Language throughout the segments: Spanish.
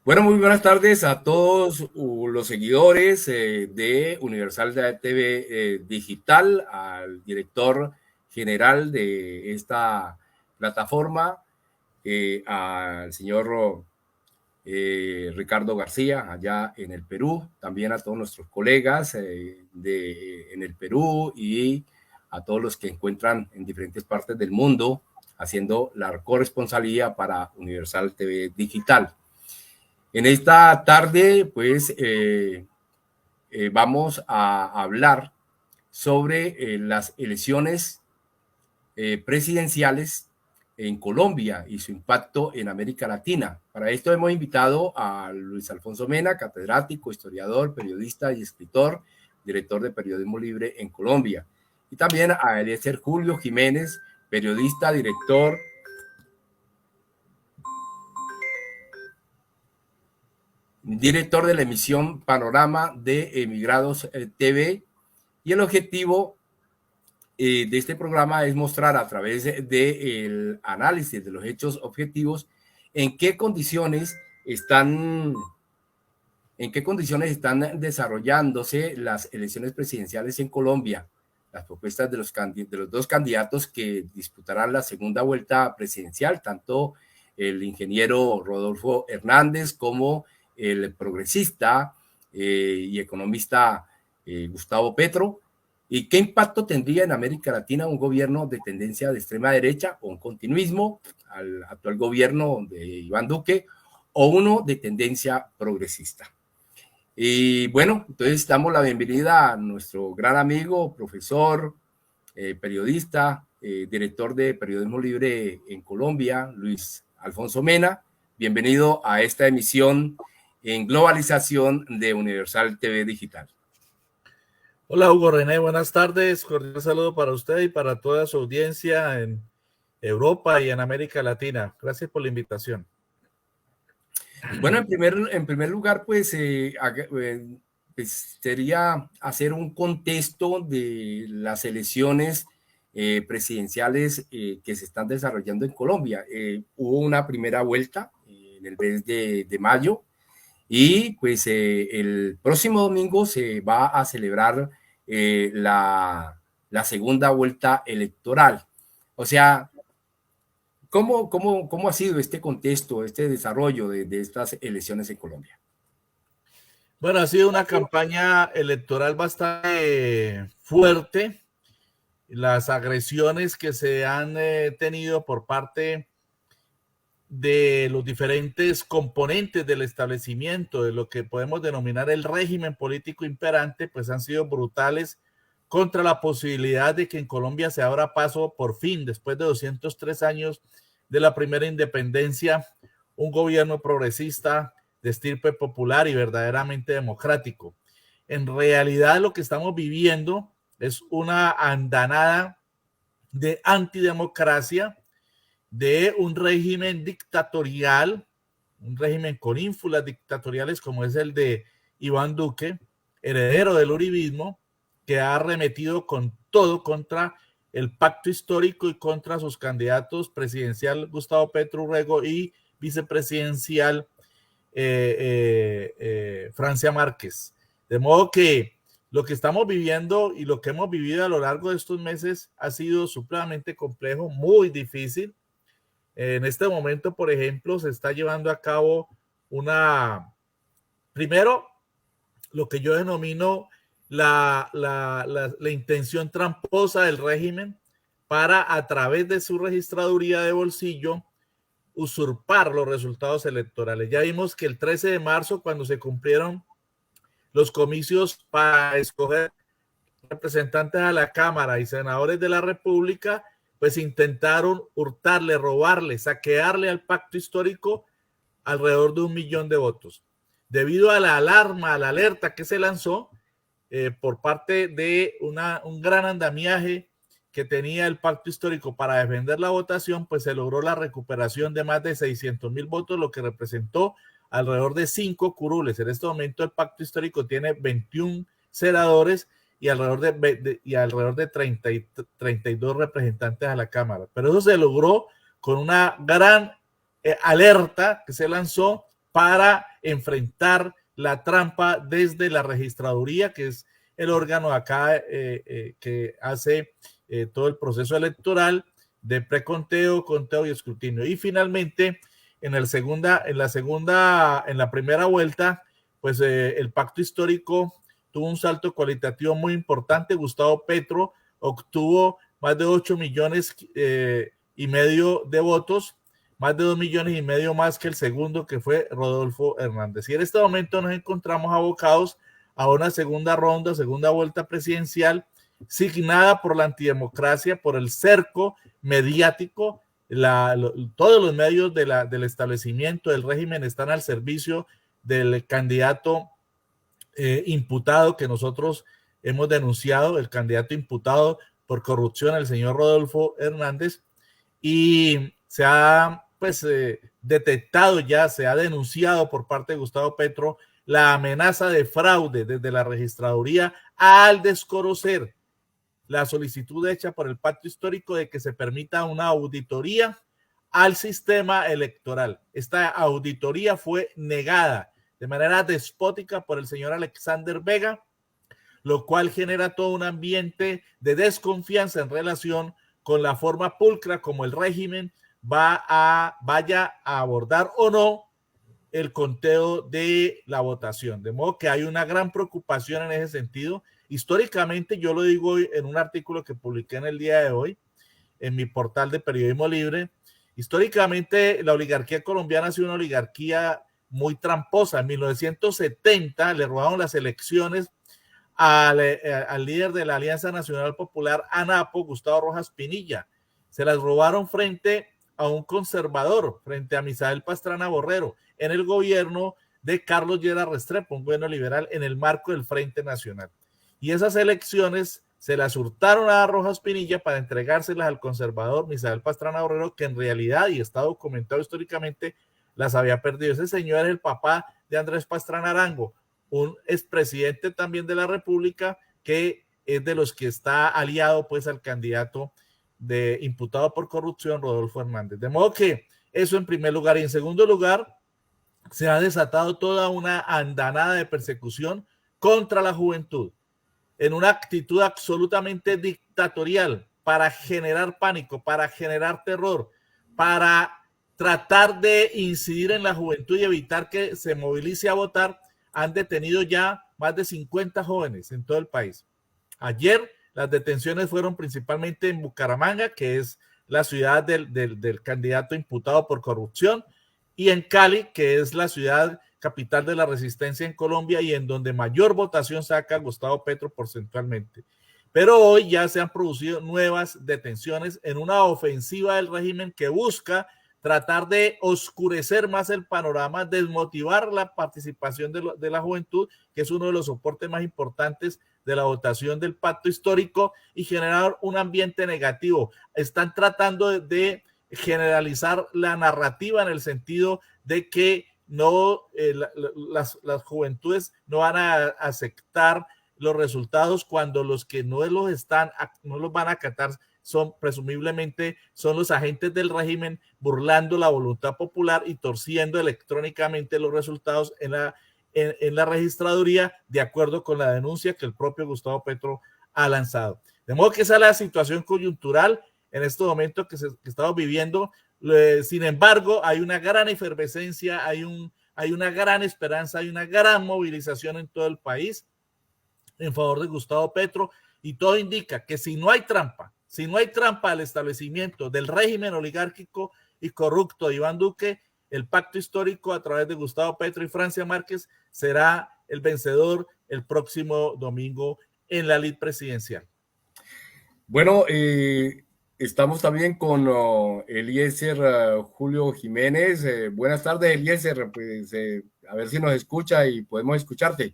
Bueno, muy buenas tardes a todos los seguidores de Universal TV Digital, al director general de esta plataforma, al señor Ricardo García, allá en el Perú, también a todos nuestros colegas en el Perú y a todos los que encuentran en diferentes partes del mundo haciendo la corresponsalía para Universal TV Digital. En esta tarde, pues, vamos a hablar sobre las elecciones presidenciales en Colombia y su impacto en América Latina. Para esto hemos invitado a Luis Alfonso Mena, catedrático, historiador, periodista y escritor, director de Periodismo Libre en Colombia. Y también a Eliezer Julio Jiménez, periodista, director de la emisión Panorama de Emigrados TV, y el objetivo de este programa es mostrar a través del análisis de los hechos objetivos en qué condiciones están desarrollándose las elecciones presidenciales en Colombia, las propuestas de los dos candidatos que disputarán la segunda vuelta presidencial, tanto el ingeniero Rodolfo Hernández como el progresista y economista Gustavo Petro, y qué impacto tendría en América Latina un gobierno de tendencia de extrema derecha o un continuismo al actual gobierno de Iván Duque, o uno de tendencia progresista. Y bueno, entonces damos la bienvenida a nuestro gran amigo, profesor, periodista, director de Periodismo Libre en Colombia, Luis Alfonso Mena. Bienvenido a esta emisión en Globalización de Universal TV Digital. Hola Hugo René, buenas tardes. Cordial saludo para usted y para toda su audiencia en Europa y en América Latina. Gracias por la invitación. Bueno, en primer lugar, pues sería hacer un contexto de las elecciones presidenciales que se están desarrollando en Colombia. Hubo una primera vuelta en el mes de mayo, y pues el próximo domingo se va a celebrar la segunda vuelta electoral. O sea, ¿cómo ha sido este contexto, este desarrollo de estas elecciones en Colombia? Bueno, ha sido una campaña electoral bastante fuerte. Las agresiones que se han tenido por parte de los diferentes componentes del establecimiento, de lo que podemos denominar el régimen político imperante, pues han sido brutales contra la posibilidad de que en Colombia se abra paso por fin, después de 203 años de la primera independencia, un gobierno progresista de estirpe popular y verdaderamente democrático. En realidad lo que estamos viviendo es una andanada de antidemocracia, de un régimen dictatorial, un régimen con ínfulas dictatoriales como es el de Iván Duque, heredero del uribismo, que ha arremetido con todo contra el pacto histórico y contra sus candidatos presidencial Gustavo Petro Urrego y vicepresidencial Francia Márquez. De modo que lo que estamos viviendo y lo que hemos vivido a lo largo de estos meses ha sido supremamente complejo, muy difícil. En este momento, por ejemplo, se está llevando a cabo primero, lo que yo denomino la intención tramposa del régimen para, a través de su registraduría de bolsillo, usurpar los resultados electorales. Ya vimos que el 13 de marzo, cuando se cumplieron los comicios para escoger representantes a la Cámara y senadores de la República, pues intentaron hurtarle, robarle, saquearle al pacto histórico alrededor de 1 millón de votos. Debido a la alarma, a la alerta que se lanzó por parte de un gran andamiaje que tenía el pacto histórico para defender la votación, pues se logró la recuperación de más de 600,000 votos, lo que representó alrededor de 5 curules. En este momento el pacto histórico tiene 21 senadores y alrededor de 32 representantes a la Cámara. Pero eso se logró con una gran alerta que se lanzó para enfrentar la trampa desde la registraduría, que es el órgano acá que hace todo el proceso electoral de preconteo, conteo y escrutinio. Y finalmente, en la primera vuelta, pues el pacto histórico tuvo un salto cualitativo muy importante. Gustavo Petro obtuvo más de 8 millones y medio de votos, más de 2 millones y medio más que el segundo, que fue Rodolfo Hernández. Y en este momento nos encontramos abocados a una segunda ronda, segunda vuelta presidencial, signada por la antidemocracia, por el cerco mediático. Todos los medios del establecimiento del régimen están al servicio del candidato imputado que nosotros hemos denunciado, el candidato imputado por corrupción, el señor Rodolfo Hernández, y se ha detectado ya, se ha denunciado por parte de Gustavo Petro la amenaza de fraude desde la registraduría al desconocer la solicitud hecha por el pacto histórico de que se permita una auditoría al sistema electoral. Esta auditoría fue negada de manera despótica por el señor Alexander Vega, lo cual genera todo un ambiente de desconfianza en relación con la forma pulcra como el régimen vaya a abordar o no el conteo de la votación. De modo que hay una gran preocupación en ese sentido. Históricamente, yo lo digo en un artículo que publiqué en el día de hoy, en mi portal de Periodismo Libre, históricamente la oligarquía colombiana ha sido una oligarquía muy tramposa. En 1970 le robaron las elecciones al líder de la Alianza Nacional Popular, ANAPO, Gustavo Rojas Pinilla. Se las robaron frente a un conservador, frente a Misael Pastrana Borrero, en el gobierno de Carlos Lleras Restrepo, un gobierno liberal en el marco del Frente Nacional. Y esas elecciones se las hurtaron a Rojas Pinilla para entregárselas al conservador Misael Pastrana Borrero, que en realidad, y está documentado históricamente, las había perdido. Ese señor es el papá de Andrés Pastrana Arango, un expresidente también de la República, que es de los que está aliado pues al candidato de imputado por corrupción, Rodolfo Hernández. De modo que eso en primer lugar. Y en segundo lugar, se ha desatado toda una andanada de persecución contra la juventud, en una actitud absolutamente dictatorial para generar pánico, para generar terror, para tratar de incidir en la juventud y evitar que se movilice a votar. Han detenido ya más de 50 jóvenes en todo el país. Ayer las detenciones fueron principalmente en Bucaramanga, que es la ciudad del candidato imputado por corrupción, y en Cali, que es la ciudad capital de la resistencia en Colombia y en donde mayor votación saca Gustavo Petro porcentualmente. Pero hoy ya se han producido nuevas detenciones en una ofensiva del régimen que busca tratar de oscurecer más el panorama, desmotivar la participación de la juventud, que es uno de los soportes más importantes de la votación del pacto histórico, y generar un ambiente negativo. Están tratando de generalizar la narrativa en el sentido de que no las juventudes no van a aceptar los resultados cuando los que no los van a acatar presumiblemente son los agentes del régimen burlando la voluntad popular y torciendo electrónicamente los resultados en la registraduría, de acuerdo con la denuncia que el propio Gustavo Petro ha lanzado. De modo que esa es la situación coyuntural en este momento que estamos viviendo. Sin embargo, hay una gran efervescencia, hay una gran esperanza, hay una gran movilización en todo el país en favor de Gustavo Petro, y todo indica que si no hay trampa al establecimiento del régimen oligárquico y corrupto de Iván Duque, el pacto histórico a través de Gustavo Petro y Francia Márquez será el vencedor el próximo domingo en la lid presidencial. Bueno, estamos también con Eliezer Julio Jiménez. Buenas tardes, Eliezer. Pues, a ver si nos escucha y podemos escucharte.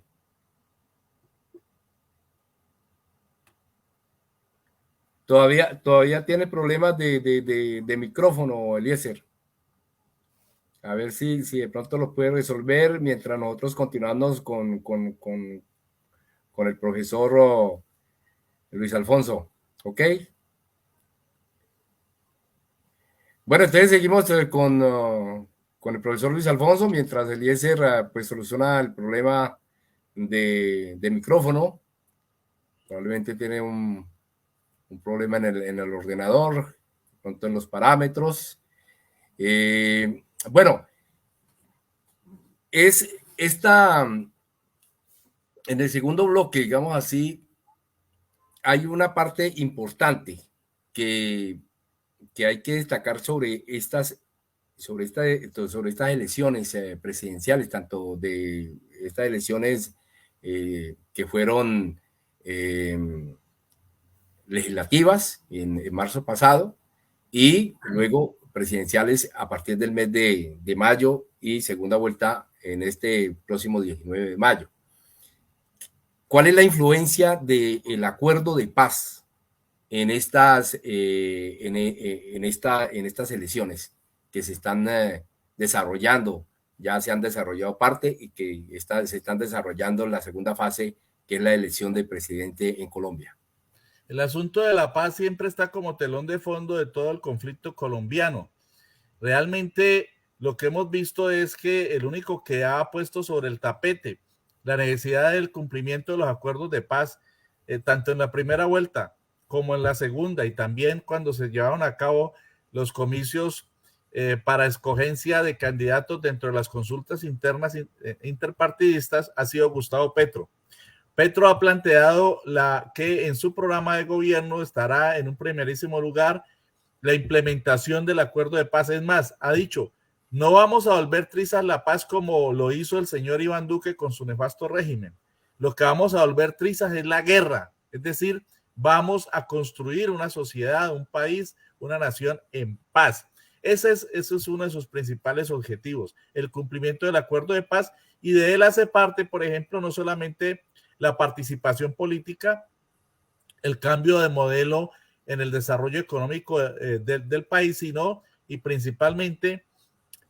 Todavía tiene problemas de micrófono, Eliezer. A ver si de pronto lo puede resolver mientras nosotros continuamos con el profesor Luis Alfonso. ¿Ok? Bueno, entonces seguimos con con el profesor Luis Alfonso, mientras Eliezer pues soluciona el problema de micrófono. Probablemente tiene un problema en el ordenador, pronto en los parámetros. Bueno, es en el segundo bloque, digamos así, hay una parte importante que hay que destacar sobre estas elecciones presidenciales, tanto de estas elecciones que fueron legislativas en marzo pasado y luego presidenciales a partir del mes de mayo y segunda vuelta en este próximo 19 de mayo. ¿Cuál es la influencia del acuerdo de paz en estas elecciones que se están desarrollando? Ya se han desarrollado parte y que se están desarrollando en la segunda fase, que es la elección de presidente en Colombia. El asunto de la paz siempre está como telón de fondo de todo el conflicto colombiano. Realmente lo que hemos visto es que el único que ha puesto sobre el tapete la necesidad del cumplimiento de los acuerdos de paz, tanto en la primera vuelta como en la segunda, y también cuando se llevaron a cabo los comicios para escogencia de candidatos dentro de las consultas internas interpartidistas, ha sido Gustavo Petro. Petro ha planteado que en su programa de gobierno estará en un primerísimo lugar la implementación del acuerdo de paz. Es más, ha dicho, no vamos a volver trizas la paz como lo hizo el señor Iván Duque con su nefasto régimen. Lo que vamos a volver trizas es la guerra. Es decir, vamos a construir una sociedad, un país, una nación en paz. Ese es uno de sus principales objetivos, el cumplimiento del acuerdo de paz, y de él hace parte, por ejemplo, no solamente la participación política, el cambio de modelo en el desarrollo económico del país, sino y principalmente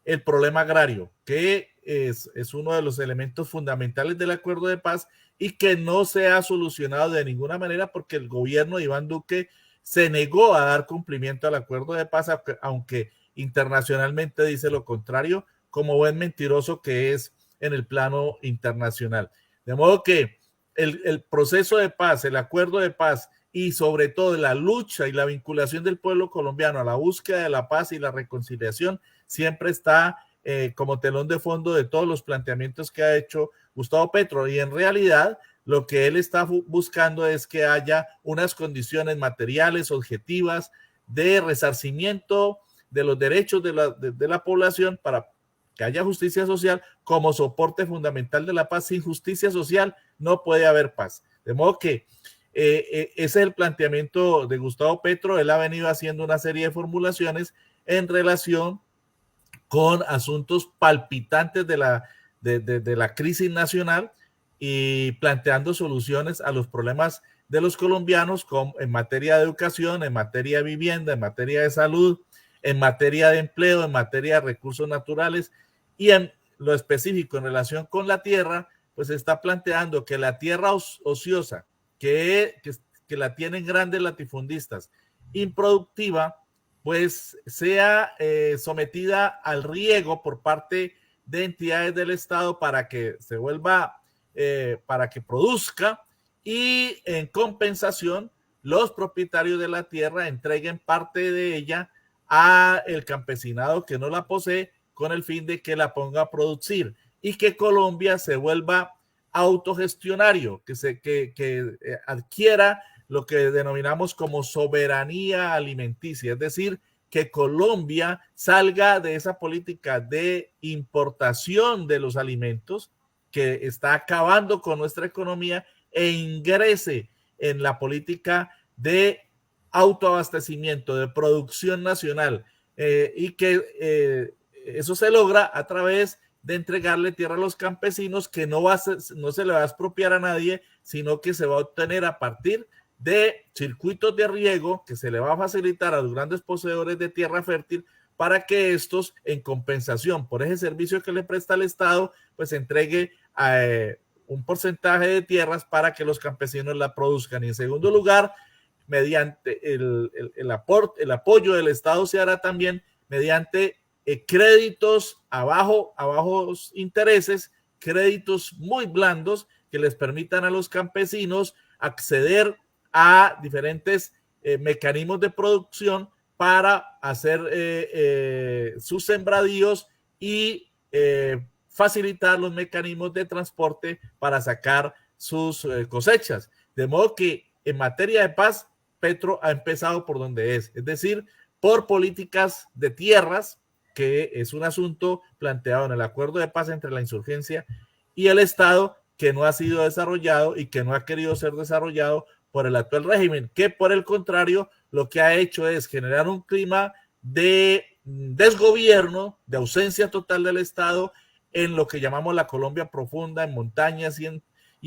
el problema agrario, que es uno de los elementos fundamentales del acuerdo de paz y que no se ha solucionado de ninguna manera porque el gobierno de Iván Duque se negó a dar cumplimiento al acuerdo de paz, aunque internacionalmente dice lo contrario, como buen mentiroso que es en el plano internacional. De modo que el proceso de paz, el acuerdo de paz y sobre todo la lucha y la vinculación del pueblo colombiano a la búsqueda de la paz y la reconciliación siempre está como telón de fondo de todos los planteamientos que ha hecho Gustavo Petro, y en realidad lo que él está buscando es que haya unas condiciones materiales objetivas de resarcimiento de los derechos de la población para que haya justicia social como soporte fundamental de la paz. Sin justicia social no puede haber paz. De modo que ese es el planteamiento de Gustavo Petro. Él ha venido haciendo una serie de formulaciones en relación con asuntos palpitantes de la crisis nacional y planteando soluciones a los problemas de los colombianos en materia de educación, en materia de vivienda, en materia de salud, en materia de empleo, en materia de recursos naturales, y en lo específico en relación con la tierra, pues está planteando que la tierra ociosa, que la tienen grandes latifundistas, improductiva, pues sea sometida al riego por parte de entidades del Estado para que se vuelva, para que produzca, y en compensación los propietarios de la tierra entreguen parte de ella a el campesinado que no la posee, con el fin de que la ponga a producir y que Colombia se vuelva autogestionario, que adquiera lo que denominamos como soberanía alimenticia, es decir, que Colombia salga de esa política de importación de los alimentos que está acabando con nuestra economía e ingrese en la política de autoabastecimiento, de producción nacional, y que eso se logra a través de entregarle tierra a los campesinos, que no se le va a expropiar a nadie, sino que se va a obtener a partir de circuitos de riego que se le va a facilitar a los grandes poseedores de tierra fértil para que estos, en compensación por ese servicio que le presta el Estado, pues entregue un porcentaje de tierras para que los campesinos la produzcan. Y en segundo lugar, mediante el apoyo del Estado se hará también mediante créditos a bajos intereses, créditos muy blandos que les permitan a los campesinos acceder a diferentes mecanismos de producción para hacer sus sembradíos y facilitar los mecanismos de transporte para sacar sus cosechas. De modo que en materia de paz, Petro ha empezado por donde es decir, por políticas de tierras, que es un asunto planteado en el acuerdo de paz entre la insurgencia y el Estado, que no ha sido desarrollado y que no ha querido ser desarrollado por el actual régimen, que por el contrario lo que ha hecho es generar un clima de desgobierno, de ausencia total del Estado en lo que llamamos la Colombia profunda, en montañas y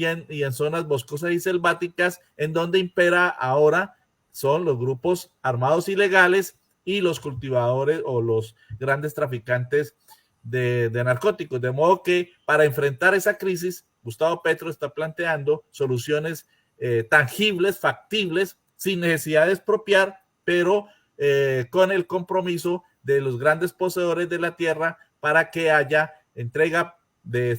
en zonas boscosas y selváticas, en donde impera ahora son los grupos armados ilegales y los cultivadores o los grandes traficantes de narcóticos. De modo que para enfrentar esa crisis, Gustavo Petro está planteando soluciones tangibles, factibles, sin necesidad de expropiar, pero con el compromiso de los grandes poseedores de la tierra para que haya entrega de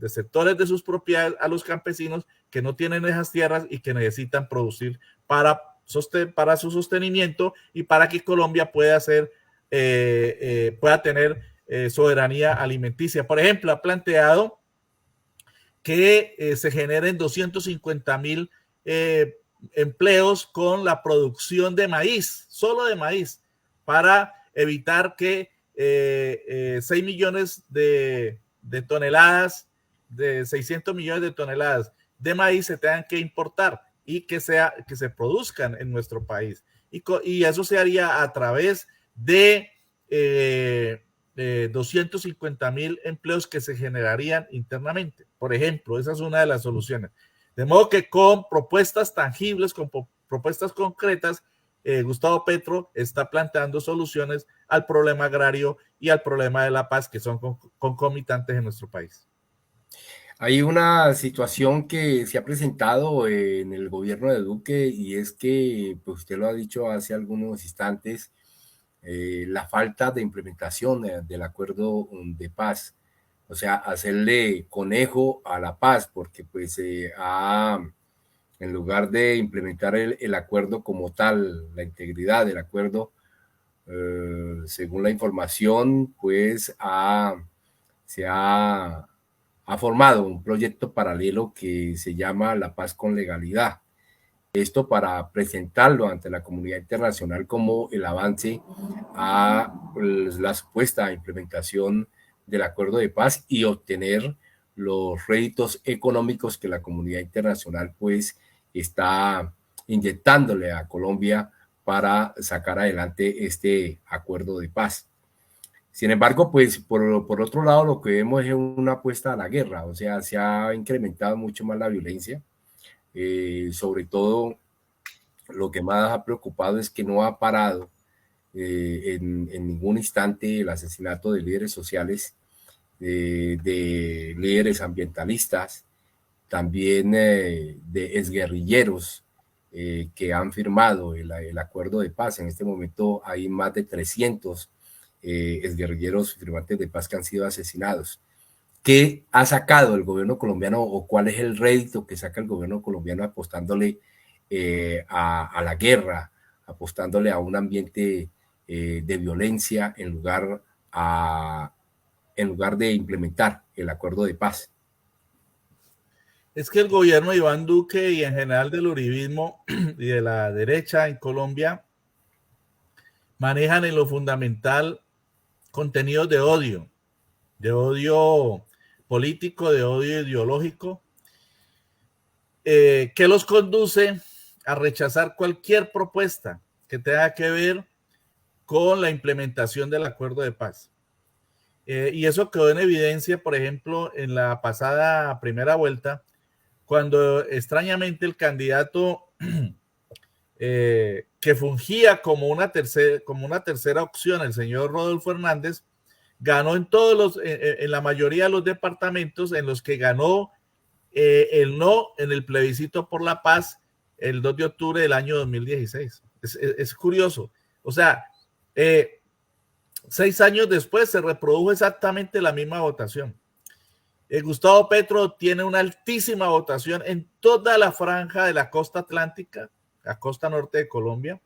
sectores de sus propiedades a los campesinos que no tienen esas tierras y que necesitan producir para su sostenimiento y para que Colombia pueda tener soberanía alimenticia. Por ejemplo, ha planteado que se generen 250,000 empleos con la producción de maíz, solo de maíz, para evitar que 6 millones de toneladas, de 600 millones de toneladas de maíz se tengan que importar y que se produzcan en nuestro país. Y eso se haría a través de 250,000 empleos que se generarían internamente. Por ejemplo, esa es una de las soluciones. De modo que con propuestas tangibles, con propuestas concretas, Gustavo Petro está planteando soluciones al problema agrario y al problema de la paz, que son concomitantes en nuestro país. Hay una situación que se ha presentado en el gobierno de Duque y es que, pues usted lo ha dicho hace algunos instantes, la falta de implementación del acuerdo de paz, o sea, hacerle conejo a la paz, porque pues en lugar de implementar el acuerdo como tal, la integridad del acuerdo, según la información, pues se ha formado un proyecto paralelo que se llama La Paz con Legalidad. Esto para presentarlo ante la comunidad internacional como el avance a la supuesta implementación del acuerdo de paz y obtener los réditos económicos que la comunidad internacional pues está inyectándole a Colombia para sacar adelante este acuerdo de paz. Sin embargo, pues por otro lado lo que vemos es una apuesta a la guerra, o sea, se ha incrementado mucho más la violencia, sobre todo lo que más ha preocupado es que no ha parado en ningún instante el asesinato de líderes sociales, de líderes ambientalistas, también de exguerrilleros que han firmado el acuerdo de paz. En este momento hay más de 300 exguerrilleros firmantes de paz que han sido asesinados. ¿Qué ha sacado el gobierno colombiano o cuál es el rédito que saca el gobierno colombiano apostándole a la guerra, apostándole a un ambiente de violencia en lugar de implementar el acuerdo de paz? Es que el gobierno de Iván Duque y en general del uribismo y de la derecha en Colombia manejan en lo fundamental contenidos de odio político, de odio ideológico, que los conduce a rechazar cualquier propuesta que tenga que ver con la implementación del acuerdo de paz. Y eso quedó en evidencia, por ejemplo, en la pasada primera vuelta, cuando extrañamente el candidato que fungía como una tercera opción, el señor Rodolfo Hernández, ganó en la mayoría de los departamentos en los que ganó el no en el plebiscito por la paz el 2 de octubre del año 2016. Es curioso. O sea, 6 años después se reprodujo exactamente la misma votación. Gustavo Petro tiene una altísima votación en toda la franja de la costa atlántica, la costa norte de Colombia,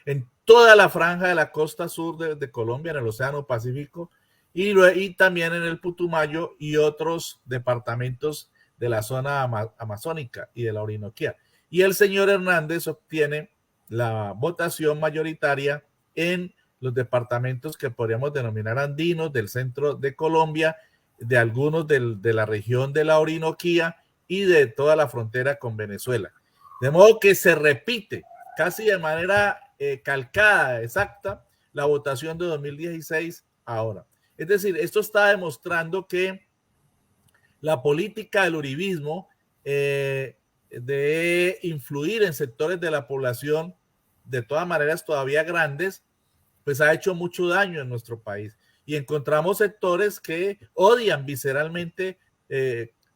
en toda la franja de la costa sur de Colombia, en el Océano Pacífico, y también en el Putumayo y otros departamentos de la zona amazónica y de la Orinoquía. Y el señor Hernández obtiene la votación mayoritaria en los departamentos que podríamos denominar andinos, del centro de Colombia, de algunos de la región de la Orinoquía y de toda la frontera con Venezuela. De modo que se repite casi de manera calcada, exacta, la votación de 2016 ahora. Es decir, esto está demostrando que la política del uribismo de influir en sectores de la población, de todas maneras todavía grandes, pues ha hecho mucho daño en nuestro país. Y encontramos sectores que odian visceralmente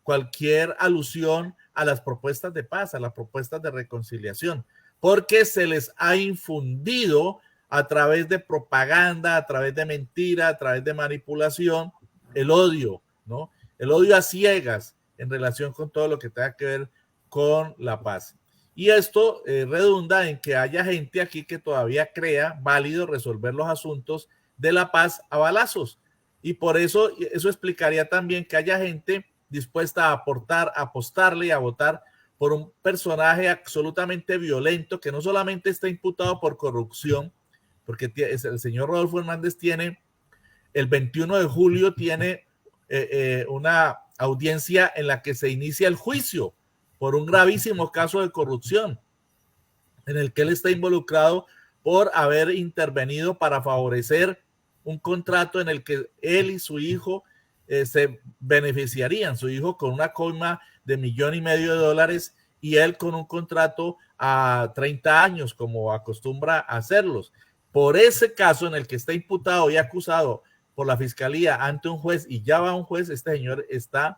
cualquier alusión a las propuestas de paz, a las propuestas de reconciliación, porque se les ha infundido a través de propaganda, a través de mentira, a través de manipulación, el odio, ¿no? El odio a ciegas en relación con todo lo que tenga que ver con la paz. Y esto redunda en que haya gente aquí que todavía crea válido resolver los asuntos de la paz a balazos. Y por eso explicaría también que haya gente dispuesta a aportar, a apostarle y a votar por un personaje absolutamente violento que no solamente está imputado por corrupción, porque el señor Rodolfo Hernández tiene, el 21 de julio tiene una audiencia en la que se inicia el juicio por un gravísimo caso de corrupción en el que él está involucrado por haber intervenido para favorecer un contrato en el que él y su hijo se beneficiarían, su hijo con una coima de $1,500,000 y él con un contrato a 30 años, como acostumbra a hacerlos. Por ese caso en el que está imputado y acusado por la fiscalía ante un juez y ya va un juez, este señor está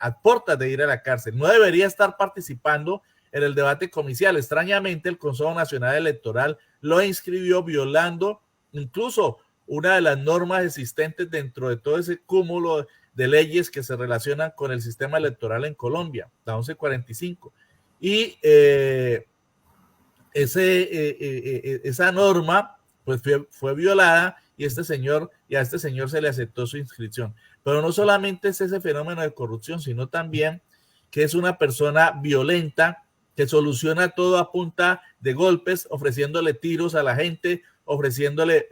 a puertas de ir a la cárcel. No debería estar participando en el debate comicial. Extrañamente, el Consejo Nacional Electoral lo inscribió violando incluso una de las normas existentes dentro de todo ese cúmulo de leyes que se relacionan con el sistema electoral en Colombia, la 1145. Y esa norma pues fue violada y a este señor se le aceptó su inscripción. Pero no solamente es ese fenómeno de corrupción, sino también que es una persona violenta que soluciona todo a punta de golpes, ofreciéndole tiros a la gente, ofreciéndole,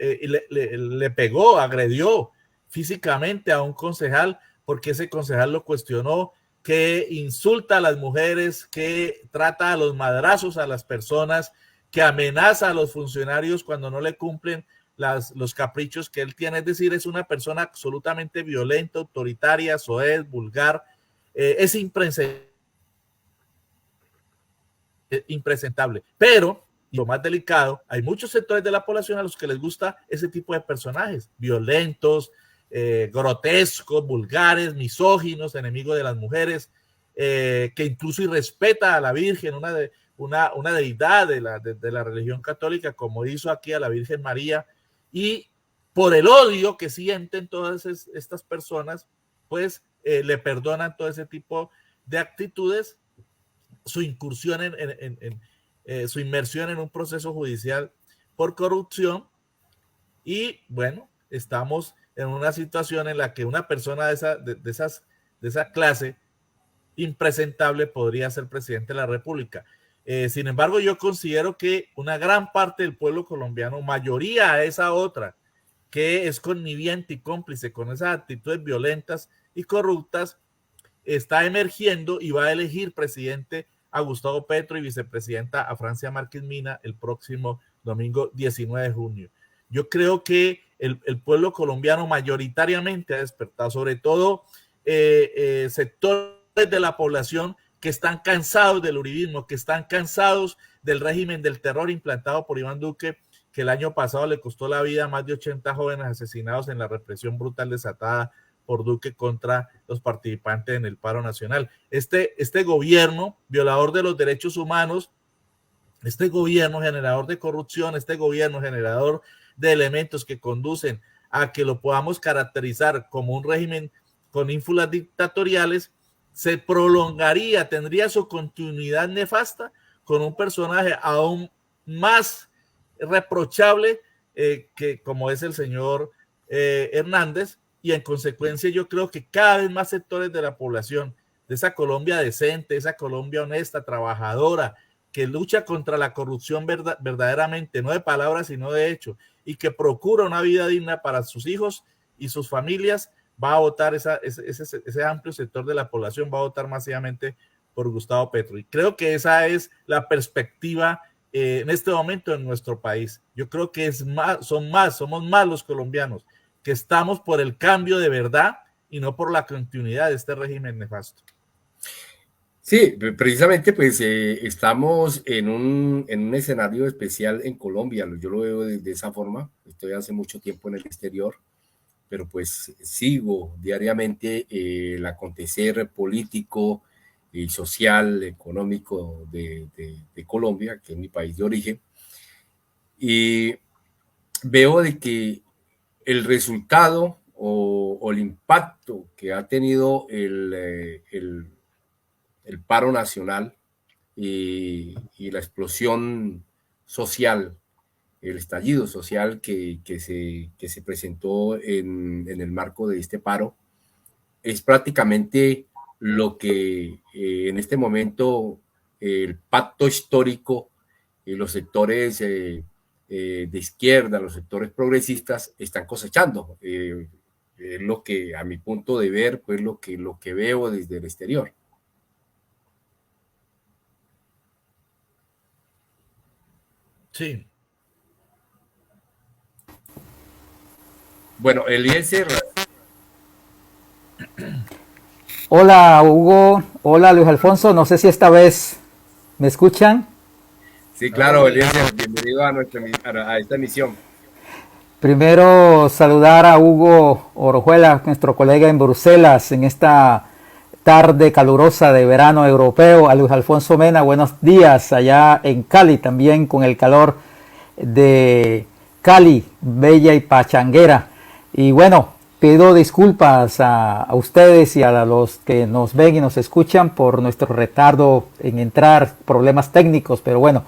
le pegó, agredió físicamente a un concejal porque ese concejal lo cuestionó, que insulta a las mujeres, que trata a los madrazos a las personas, que amenaza a los funcionarios cuando no le cumplen los caprichos que él tiene. Es decir, es una persona absolutamente violenta, autoritaria, soez, vulgar, es impresentable. Pero, y lo más delicado, hay muchos sectores de la población a los que les gusta ese tipo de personajes, violentos, grotescos, vulgares, misóginos, enemigos de las mujeres, que incluso irrespeta a la Virgen, una deidad de la religión católica, como hizo aquí a la Virgen María, y por el odio que sienten todas estas personas, pues le perdonan todo ese tipo de actitudes, su incursión su inmersión en un proceso judicial por corrupción. Y bueno, estamos en una situación en la que una persona de esa clase impresentable podría ser presidente de la República. Sin embargo, yo considero que una gran parte del pueblo colombiano, mayoría a esa otra, que es conniviente y cómplice con esas actitudes violentas y corruptas, está emergiendo y va a elegir presidente a Gustavo Petro y vicepresidenta a Francia Márquez Mina el próximo domingo 19 de junio. Yo creo que el pueblo colombiano mayoritariamente ha despertado, sobre todo sectores de la población que están cansados del uribismo, que están cansados del régimen del terror implantado por Iván Duque, que el año pasado le costó la vida a más de 80 jóvenes asesinados en la represión brutal desatada por Duque contra los participantes en el paro nacional. Este gobierno violador de los derechos humanos, este gobierno generador de corrupción, este gobierno generador de elementos que conducen a que lo podamos caracterizar como un régimen con ínfulas dictatoriales, se prolongaría, tendría su continuidad nefasta con un personaje aún más reprochable que como es el señor Hernández, y en consecuencia yo creo que cada vez más sectores de la población, de esa Colombia decente, esa Colombia honesta, trabajadora, que lucha contra la corrupción verdaderamente, no de palabras sino de hecho, y que procura una vida digna para sus hijos y sus familias, va a votar ese amplio sector de la población, va a votar masivamente por Gustavo Petro. Y creo que esa es la perspectiva en este momento en nuestro país. Yo creo que somos más los colombianos que estamos por el cambio de verdad y no por la continuidad de este régimen nefasto. Sí, precisamente pues estamos en un escenario especial en Colombia, yo lo veo de esa forma, estoy hace mucho tiempo en el exterior, pero pues sigo diariamente el acontecer político y social, económico de Colombia, que es mi país de origen, y veo de que el resultado o el impacto que ha tenido el paro nacional y la explosión social, el estallido social que se presentó en el marco de este paro, es prácticamente lo que en este momento el pacto histórico y los sectores de izquierda, los sectores progresistas están cosechando. Es lo que, a mi punto de ver, pues lo que veo desde el exterior. Sí. Bueno, Eliezer. Hola Hugo, hola Luis Alfonso, no sé si esta vez me escuchan. Sí, claro, Eliezer, bienvenido a esta emisión. Primero saludar a Hugo Orejuela, nuestro colega en Bruselas, en esta tarde calurosa de verano europeo. A Luis Alfonso Mena, buenos días allá en Cali, también con el calor de Cali, bella y pachanguera. Y bueno, pido disculpas a ustedes y a los que nos ven y nos escuchan por nuestro retardo en entrar, problemas técnicos, pero bueno,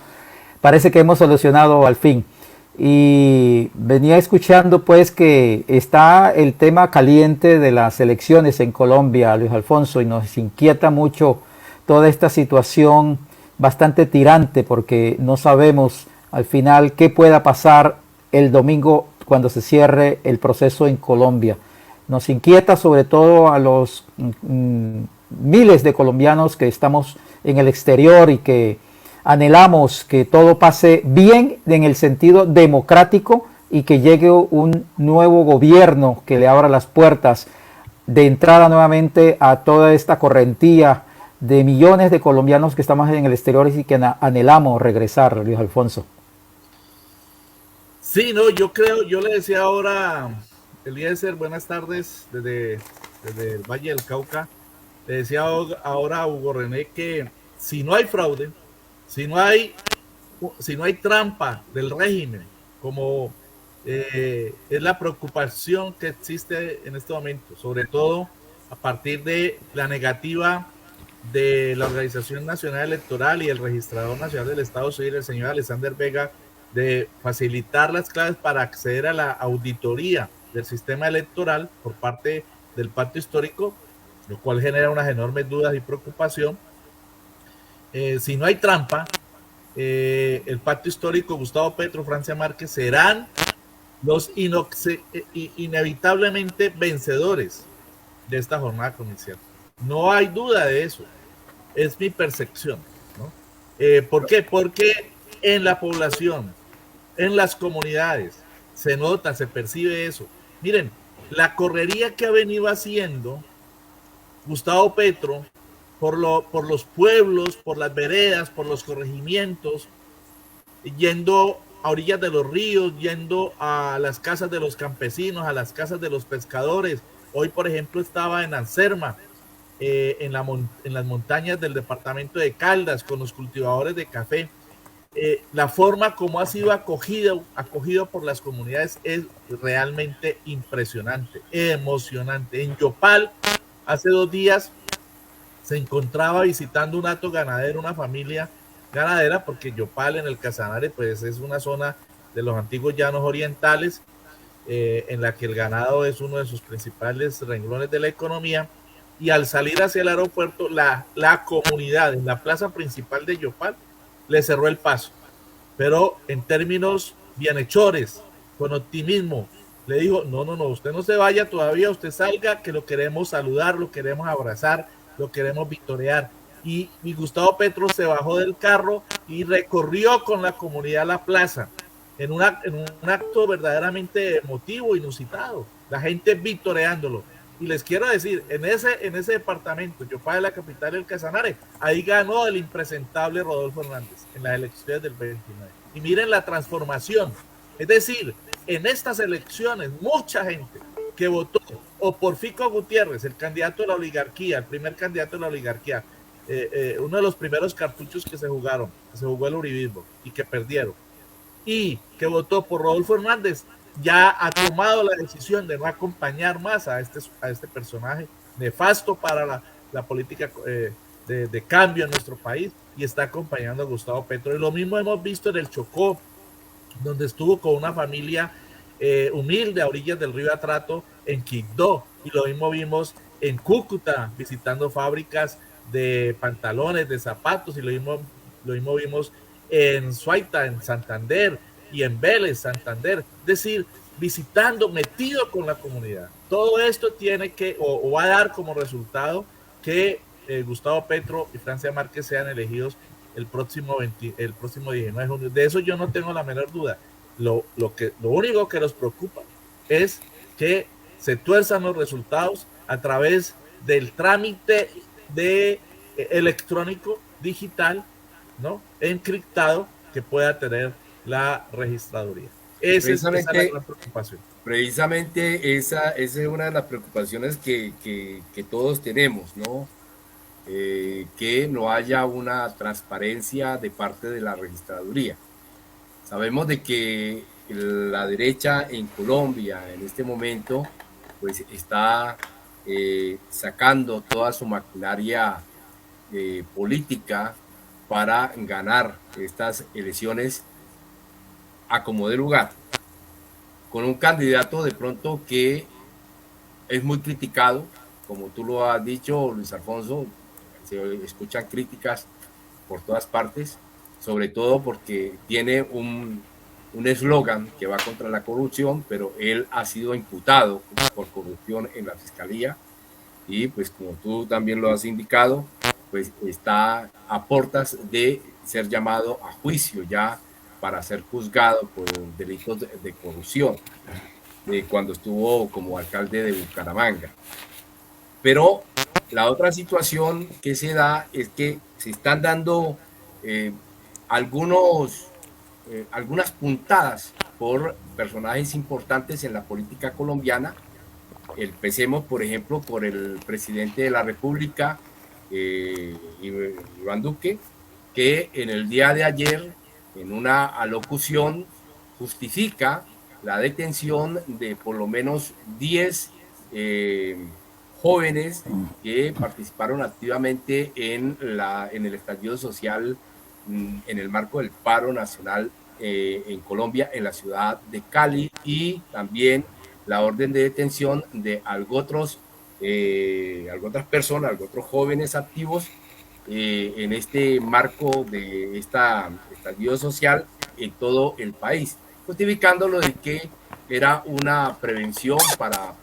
parece que hemos solucionado al fin. Y venía escuchando pues que está el tema caliente de las elecciones en Colombia, Luis Alfonso, y nos inquieta mucho toda esta situación bastante tirante porque no sabemos al final qué pueda pasar el domingo cuando se cierre el proceso en Colombia. Nos inquieta sobre todo a los miles de colombianos que estamos en el exterior y que anhelamos que todo pase bien en el sentido democrático y que llegue un nuevo gobierno que le abra las puertas de entrada nuevamente a toda esta correntía de millones de colombianos que estamos en el exterior y que anhelamos regresar, Luis Alfonso. Sí, no, yo le decía ahora, Eliezer, buenas tardes desde el Valle del Cauca, le decía ahora a Hugo René que si no hay fraude, si no hay trampa del régimen, como es la preocupación que existe en este momento, sobre todo a partir de la negativa de la Organización Nacional Electoral y el Registrador Nacional del Estado Civil, el señor Alexander Vega, de facilitar las claves para acceder a la auditoría del sistema electoral por parte del pacto histórico, lo cual genera unas enormes dudas y preocupación. Si no hay trampa, el pacto histórico, Gustavo Petro, Francia Márquez serán los inevitablemente vencedores de esta jornada comercial. No hay duda de eso. Es mi percepción, ¿no? ¿Por qué? Porque en la población, en las comunidades, se nota, se percibe eso. Miren, la correría que ha venido haciendo Gustavo Petro por los pueblos, por las veredas, por los corregimientos, yendo a orillas de los ríos, yendo a las casas de los campesinos, a las casas de los pescadores. Hoy, por ejemplo, estaba en Anserma, en las montañas del departamento de Caldas, con los cultivadores de café. la forma como ha sido acogido por las comunidades es realmente impresionante, emocionante. En Yopal, hace 2 días, se encontraba visitando un hato ganadero, una familia ganadera, porque Yopal en el Casanare pues es una zona de los antiguos llanos orientales, en la que el ganado es uno de sus principales renglones de la economía. Y al salir hacia el aeropuerto, la comunidad en la plaza principal de Yopal le cerró el paso, pero en términos bienhechores, con optimismo, le dijo, no, usted no se vaya todavía, usted salga, que lo queremos saludar, lo queremos abrazar, lo queremos victoriar. Y Gustavo Petro se bajó del carro y recorrió con la comunidad la plaza, en un acto verdaderamente emotivo, inusitado, la gente victoreándolo. Y les quiero decir, en ese departamento, Yopal, la capital del Casanare, ahí ganó el impresentable Rodolfo Hernández en las elecciones del 29. Y miren la transformación. Es decir, en estas elecciones, mucha gente que votó o por Fico Gutiérrez, el candidato de la oligarquía, el primer candidato de la oligarquía, uno de los primeros cartuchos que se jugaron, que se jugó el uribismo y que perdieron, y que votó por Rodolfo Hernández, ya ha tomado la decisión de no acompañar más a este personaje nefasto para la política de cambio en nuestro país, y está acompañando a Gustavo Petro. Y lo mismo hemos visto en el Chocó, donde estuvo con una familia humilde a orillas del río Atrato, en Quibdó, y lo mismo vimos en Cúcuta, visitando fábricas de pantalones, de zapatos, y lo mismo vimos en Suaita, en Santander, y en Vélez, Santander, es decir, visitando, metido con la comunidad. Todo esto tiene que, o va a dar como resultado que Gustavo Petro y Francia Márquez sean elegidos el próximo 19 de junio. De eso yo no tengo la menor duda. Lo único que nos preocupa es que se tuerzan los resultados a través del trámite electrónico digital, ¿no?, encriptado, que pueda tener la registraduría. Esa es la gran preocupación. Precisamente esa es una de las preocupaciones que todos tenemos, ¿no? Que no haya una transparencia de parte de la registraduría. Sabemos de que la derecha en Colombia en este momento pues está sacando toda su maquinaria política para ganar estas elecciones a como de lugar, con un candidato de pronto que es muy criticado, como tú lo has dicho, Luis Alfonso. Se escuchan críticas por todas partes, sobre todo porque tiene un eslogan que va contra la corrupción, pero él ha sido imputado por corrupción en la fiscalía, y pues como tú también lo has indicado, pues está a puertas de ser llamado a juicio ya para ser juzgado por delitos de corrupción, cuando estuvo como alcalde de Bucaramanga. Pero la otra situación que se da es que se están dando algunas puntadas por personajes importantes en la política colombiana. Empecemos, por ejemplo, por el presidente de la República, Iván Duque, que en el día de ayer, en una alocución, justifica la detención de por lo menos 10 jóvenes que participaron activamente en el estallido social, en el marco del paro nacional en Colombia, en la ciudad de Cali, y también la orden de detención de otras personas, otros jóvenes activos en este marco de estallido social en todo el país, justificándolo de que era una prevención para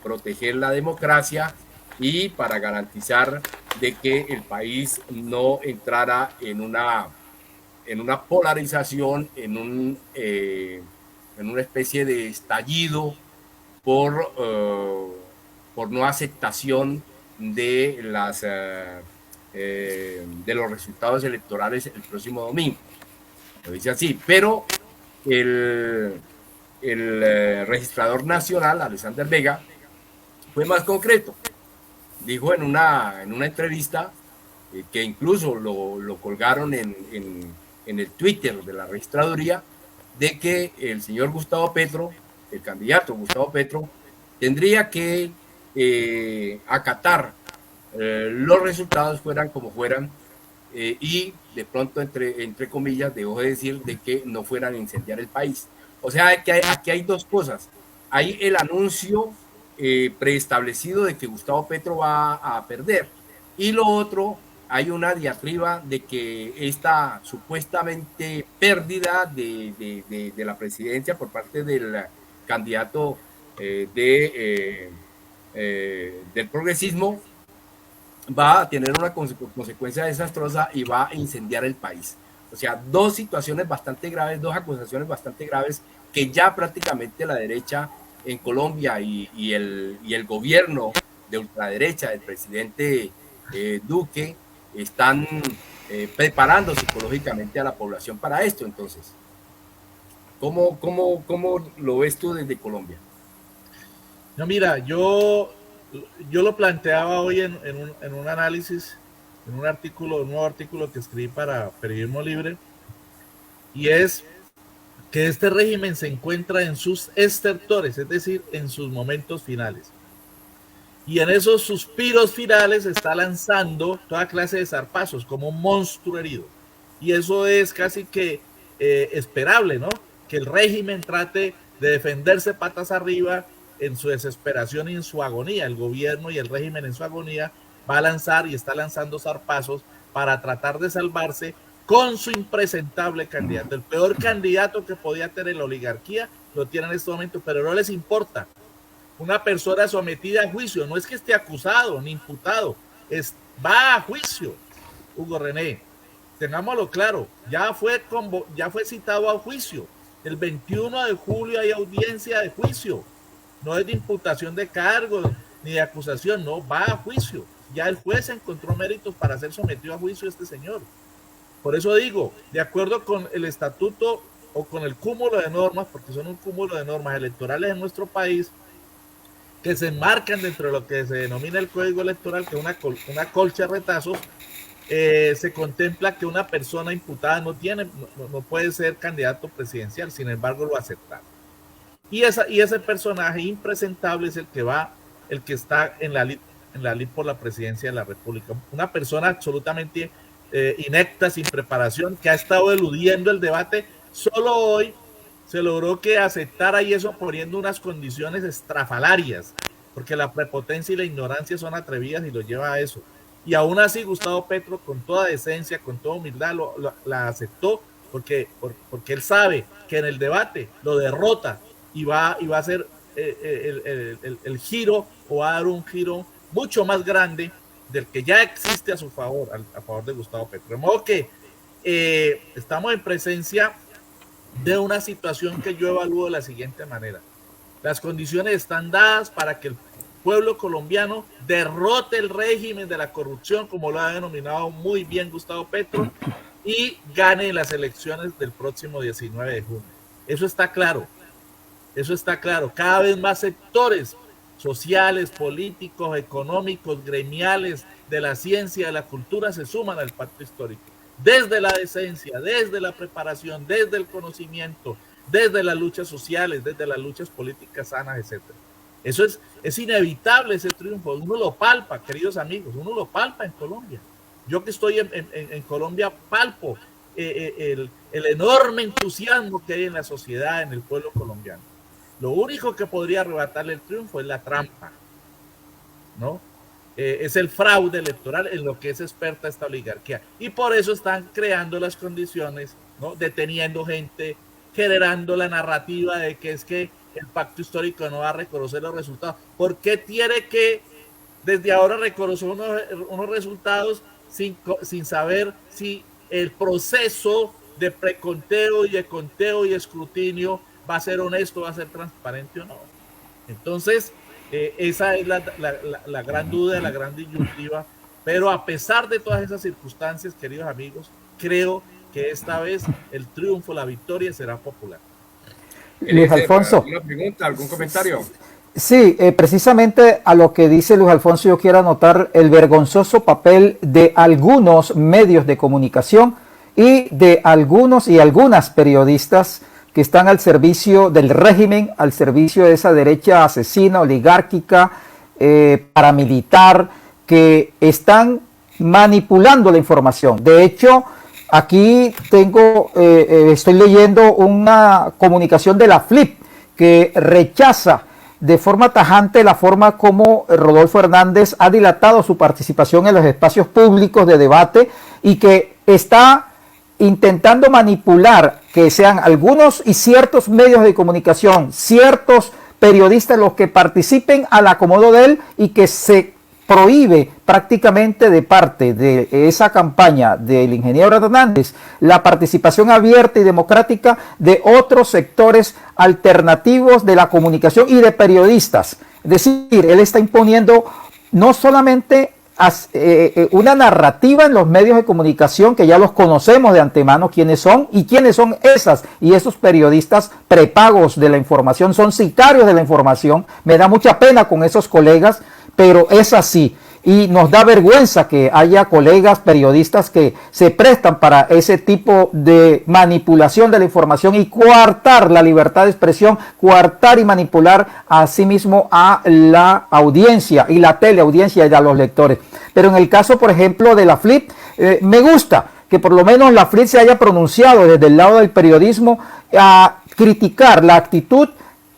proteger la democracia y para garantizar de que el país no entrara en una polarización, en una especie de estallido por no aceptación de los resultados electorales el próximo domingo. Lo dice así, pero el registrador nacional, Alexander Vega, fue más concreto. Dijo en una entrevista que incluso lo colgaron en en el Twitter de la registraduría de que el señor Gustavo Petro, el candidato Gustavo Petro, tendría que acatar los resultados fueran como fueran, y de pronto, entre comillas, dejó de decir de que no fueran a incendiar el país. O sea, que aquí hay dos cosas. Hay el anuncio preestablecido de que Gustavo Petro va a perder, y lo otro, hay una diatriba de que esta supuestamente pérdida de la presidencia por parte del candidato del progresismo va a tener una consecuencia desastrosa y va a incendiar el país. O sea, dos situaciones bastante graves, dos acusaciones bastante graves que ya prácticamente la derecha en Colombia y el gobierno de ultraderecha del presidente Duque están preparando psicológicamente a la población para esto. Entonces, ¿cómo lo ves tú desde Colombia? No, mira, yo lo planteaba hoy en un análisis, en un nuevo artículo que escribí para Periodismo Libre, y es que este régimen se encuentra en sus estertores, es decir, en sus momentos finales. Y en esos suspiros finales está lanzando toda clase de zarpazos, como un monstruo herido. Y eso es casi que esperable, ¿no? Que el régimen trate de defenderse patas arriba en su desesperación y en su agonía. El gobierno y el régimen en su agonía va a lanzar y está lanzando zarpazos para tratar de salvarse con su impresentable candidato. El peor candidato que podía tener la oligarquía lo tiene en este momento, pero no les importa. Una persona sometida a juicio, no es que esté acusado ni imputado, va a juicio. Hugo René, tengámoslo claro, ya fue citado a juicio. El 21 de julio hay audiencia de juicio. No es de imputación de cargos ni de acusación, no, va a juicio. Ya el juez encontró méritos para ser sometido a juicio a este señor. Por eso digo, de acuerdo con el estatuto o con el cúmulo de normas, porque son un cúmulo de normas electorales en nuestro país, que se enmarcan dentro de lo que se denomina el Código Electoral, que es una colcha de retazos, se contempla que una persona imputada no puede ser candidato presidencial, sin embargo lo aceptaron. Y ese personaje impresentable es el que está en la lid por la presidencia de la República. Una persona absolutamente inepta, sin preparación, que ha estado eludiendo el debate. Solo hoy se logró que aceptara, y eso poniendo unas condiciones estrafalarias, porque la prepotencia y la ignorancia son atrevidas y lo lleva a eso. Y aún así Gustavo Petro, con toda decencia, con toda humildad, la aceptó, porque él sabe que en el debate lo derrota y va a hacer el giro, o va a dar un giro mucho más grande del que ya existe a su favor, a favor de Gustavo Petro. De modo que estamos en presencia de una situación que yo evalúo de la siguiente manera. Las condiciones están dadas para que el pueblo colombiano derrote el régimen de la corrupción, como lo ha denominado muy bien Gustavo Petro, y gane las elecciones del próximo 19 de junio. Eso está claro. Eso está claro. Cada vez más sectores sociales, políticos, económicos, gremiales, de la ciencia, de la cultura, se suman al pacto histórico. Desde la decencia, desde la preparación, desde el conocimiento, desde las luchas sociales, desde las luchas políticas sanas, etc. Eso es inevitable, ese triunfo. Uno lo palpa, queridos amigos, uno lo palpa en Colombia. Yo que estoy en Colombia palpo el enorme entusiasmo que hay en la sociedad, en el pueblo colombiano. Lo único que podría arrebatarle el triunfo es la trampa, ¿no? Es el fraude electoral en lo que es experta esta oligarquía. Y por eso están creando las condiciones, ¿no? Deteniendo gente, generando la narrativa de que es que el pacto histórico no va a reconocer los resultados. ¿Por qué tiene que desde ahora reconocer unos resultados sin saber si el proceso de preconteo y de conteo y escrutinio va a ser honesto, va a ser transparente o no? Entonces, esa es la gran duda, la gran disyuntiva. Pero a pesar de todas esas circunstancias, queridos amigos, creo que esta vez el triunfo, la victoria será popular. Luis Alfonso. ¿Alguna pregunta, algún comentario? Sí, precisamente a lo que dice Luis Alfonso, yo quiero anotar el vergonzoso papel de algunos medios de comunicación y de algunos y algunas periodistas que están al servicio del régimen, al servicio de esa derecha asesina, oligárquica, paramilitar, que están manipulando la información. De hecho, aquí estoy leyendo una comunicación de la FLIP que rechaza de forma tajante la forma como Rodolfo Hernández ha dilatado su participación en los espacios públicos de debate y que está intentando manipular que sean algunos y ciertos medios de comunicación, ciertos periodistas los que participen al acomodo de él, y que se prohíbe prácticamente de parte de esa campaña del ingeniero Hernández la participación abierta y democrática de otros sectores alternativos de la comunicación y de periodistas. Es decir, él está imponiendo no solamente una narrativa en los medios de comunicación, que ya los conocemos de antemano quiénes son y quiénes son esas y esos periodistas prepagos de la información, son sicarios de la información. Me da mucha pena con esos colegas, pero es así. Y nos da vergüenza que haya colegas periodistas que se prestan para ese tipo de manipulación de la información y coartar la libertad de expresión, coartar y manipular a sí mismo a la audiencia y la teleaudiencia y a los lectores. Pero en el caso, por ejemplo, de la FLIP, me gusta que por lo menos la FLIP se haya pronunciado desde el lado del periodismo a criticar la actitud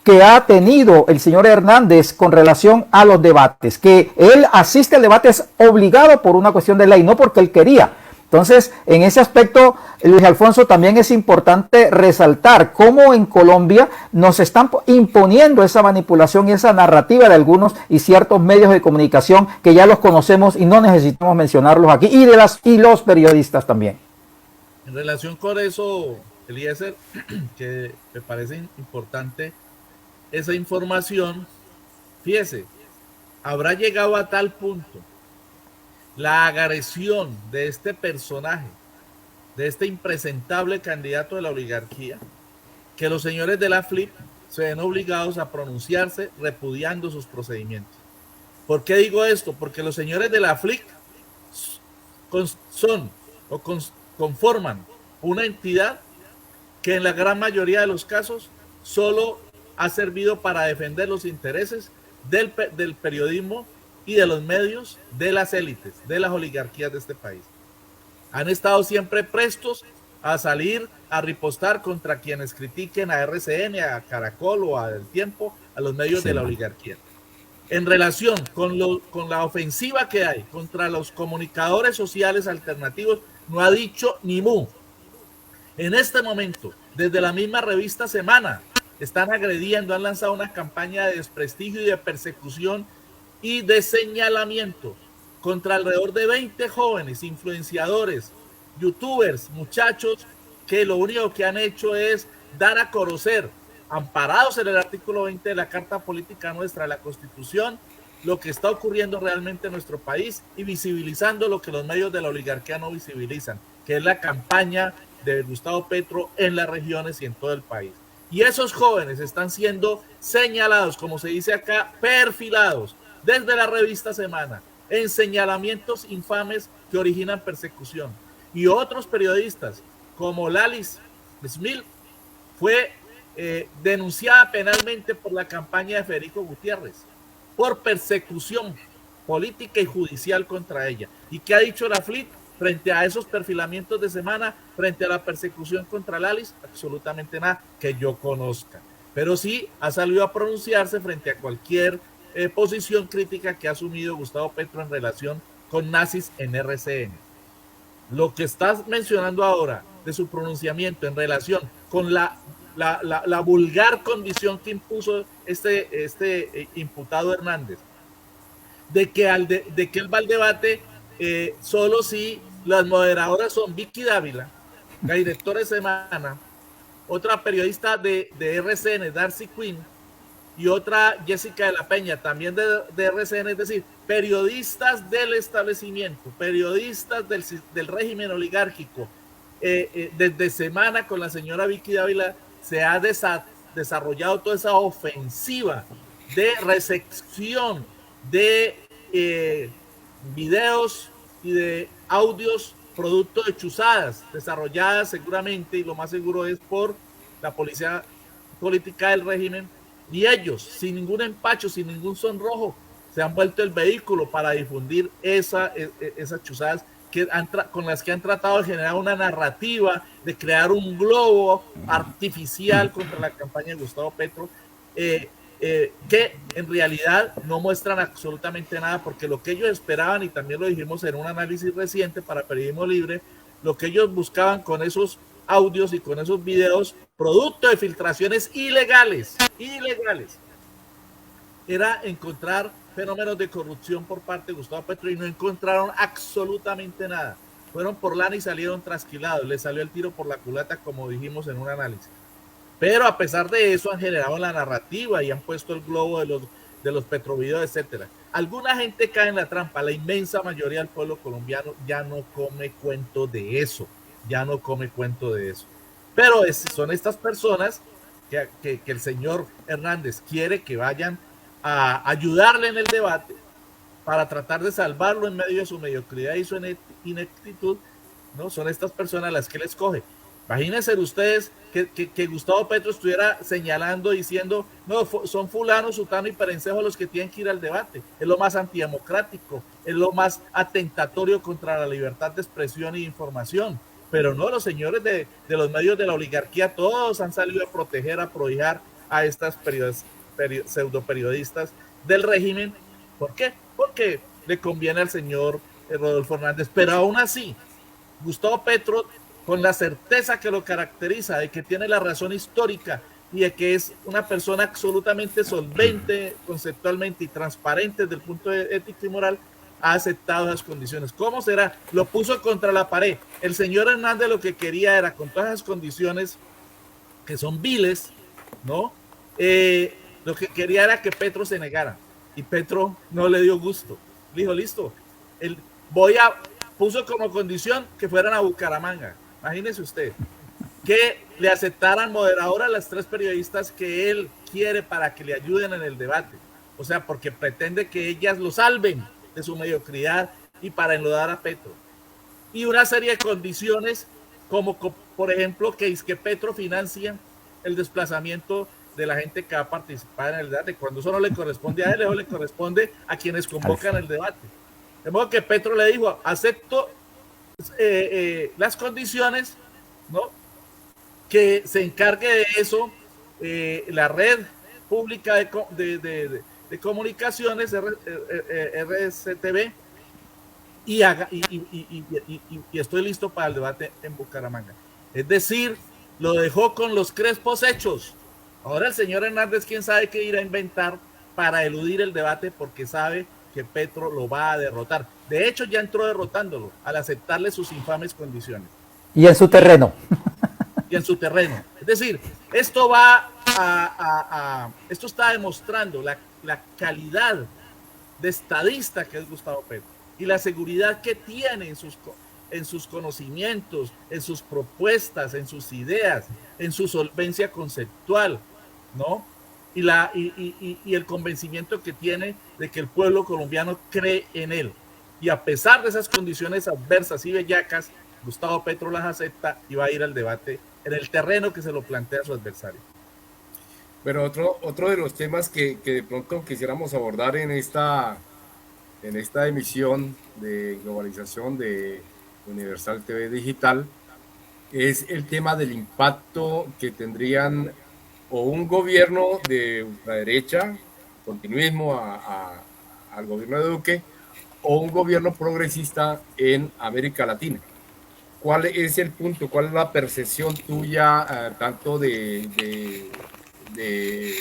que ha tenido el señor Hernández con relación a los debates, que él asiste al debate es obligado por una cuestión de ley, no porque él quería. Entonces, en ese aspecto, Luis Alfonso, también es importante resaltar cómo en Colombia nos están imponiendo esa manipulación y esa narrativa de algunos y ciertos medios de comunicación que ya los conocemos y no necesitamos mencionarlos aquí, y los periodistas también. En relación con eso, Eliezer, que me parece importante esa información, fíjese, habrá llegado a tal punto la agresión de este personaje, de este impresentable candidato de la oligarquía, que los señores de la FLIP se ven obligados a pronunciarse repudiando sus procedimientos. ¿Por qué digo esto? Porque los señores de la FLIP conforman una entidad que en la gran mayoría de los casos solo ha servido para defender los intereses del periodismo y de los medios de las élites, de las oligarquías de este país. Han estado siempre prestos a salir a ripostar contra quienes critiquen a RCN, a Caracol o a El Tiempo, a los medios de la oligarquía. En relación con la ofensiva que hay contra los comunicadores sociales alternativos, no ha dicho ni mu. En este momento, desde la misma revista Semana, están agrediendo, han lanzado una campaña de desprestigio y de persecución y de señalamiento contra alrededor de 20 jóvenes influenciadores, youtubers, muchachos, que lo único que han hecho es dar a conocer, amparados en el artículo 20 de la Carta Política nuestra, de la Constitución, lo que está ocurriendo realmente en nuestro país y visibilizando lo que los medios de la oligarquía no visibilizan, que es la campaña de Gustavo Petro en las regiones y en todo el país. Y esos jóvenes están siendo señalados, como se dice acá, perfilados desde la revista Semana, en señalamientos infames que originan persecución. Y otros periodistas, como Lalis Smith, fue denunciada penalmente por la campaña de Federico Gutiérrez, por persecución política y judicial contra ella. ¿Y qué ha dicho la FLIP frente a esos perfilamientos de Semana, frente a la persecución contra Lalis? Absolutamente nada que yo conozca. Pero sí ha salido a pronunciarse frente a cualquier posición crítica que ha asumido Gustavo Petro en relación con nazis en RCN. Lo que estás mencionando ahora de su pronunciamiento en relación con la vulgar condición que impuso este imputado Hernández, de que él va al debate solo si las moderadoras son Vicky Dávila, la directora de Semana, otra periodista de RCN, Darcy Quinn, y otra Jessica de la Peña, también de RCN, es decir, periodistas del establecimiento, periodistas del régimen oligárquico. Desde Semana con la señora Vicky Dávila se ha desarrollado toda esa ofensiva de recepción de videos y de audios producto de chuzadas desarrolladas seguramente, y lo más seguro es por la policía política del régimen, y ellos, sin ningún empacho, sin ningún sonrojo, se han vuelto el vehículo para difundir esas chuzadas con las que han tratado de generar una narrativa, de crear un globo artificial contra la campaña de Gustavo Petro, que en realidad no muestran absolutamente nada, porque lo que ellos esperaban, y también lo dijimos en un análisis reciente para Periodismo Libre, lo que ellos buscaban con esos audios y con esos videos, producto de filtraciones ilegales, era encontrar fenómenos de corrupción por parte de Gustavo Petro, y no encontraron absolutamente nada. Fueron por lana y salieron trasquilados, les salió el tiro por la culata, como dijimos en un análisis. Pero a pesar de eso han generado la narrativa y han puesto el globo de los petrovideos, etcétera. Alguna gente cae en la trampa, la inmensa mayoría del pueblo colombiano ya no come cuento de eso, Pero son estas personas que el señor Hernández quiere que vayan a ayudarle en el debate para tratar de salvarlo en medio de su mediocridad y su ineptitud, ¿no? Son estas personas las que él escoge. Imagínense ustedes que Gustavo Petro estuviera señalando, diciendo, no, son fulano, sutano y perencejo los que tienen que ir al debate. Es lo más antidemocrático, es lo más atentatorio contra la libertad de expresión y de información. Pero no, los señores de los medios de la oligarquía, todos han salido a proteger, a prohijar a estas pseudo periodistas del régimen. ¿Por qué? Porque le conviene al señor Rodolfo Hernández. Pero aún así, Gustavo Petro, con la certeza que lo caracteriza, de que tiene la razón histórica y de que es una persona absolutamente solvente conceptualmente y transparente desde el punto de ético y moral, ha aceptado esas condiciones. ¿Cómo será? Lo puso contra la pared. El señor Hernández lo que quería era, con todas esas condiciones que son viles, ¿no? Lo que quería era que Petro se negara, y Petro no le dio gusto. Le dijo, listo, puso como condición que fueran a Bucaramanga. Imagínese usted, que le aceptaran moderadora a las 3 periodistas que él quiere para que le ayuden en el debate. O sea, porque pretende que ellas lo salven de su mediocridad y para enlodar a Petro. Y una serie de condiciones, como por ejemplo que Petro financia el desplazamiento de la gente que va a participar en el debate, cuando eso no le corresponde a él, eso le corresponde a quienes convocan el debate. De modo que Petro le dijo, acepto las condiciones, ¿no? Que se encargue de eso la red pública de comunicaciones, RCTV, y estoy listo para el debate en Bucaramanga. Es decir, lo dejó con los crespos hechos. Ahora el señor Hernández, quién sabe qué irá a inventar para eludir el debate, porque sabe que Petro lo va a derrotar. De hecho, ya entró derrotándolo al aceptarle sus infames condiciones. Y en su terreno. Es decir, esto está demostrando la calidad de estadista que es Gustavo Petro y la seguridad que tiene en sus conocimientos, en sus propuestas, en sus ideas, en su solvencia conceptual, ¿no? Y el convencimiento que tiene de que el pueblo colombiano cree en él. Y a pesar de esas condiciones adversas y bellacas, Gustavo Petro las acepta y va a ir al debate en el terreno que se lo plantea a su adversario. Pero otro de los temas que de pronto quisiéramos abordar en esta emisión de globalización de Universal TV Digital es el tema del impacto que tendrían o un gobierno de ultraderecha, continuismo al gobierno de Duque, o un gobierno progresista en América Latina. ¿Cuál es el punto? ¿Cuál es la percepción tuya, tanto de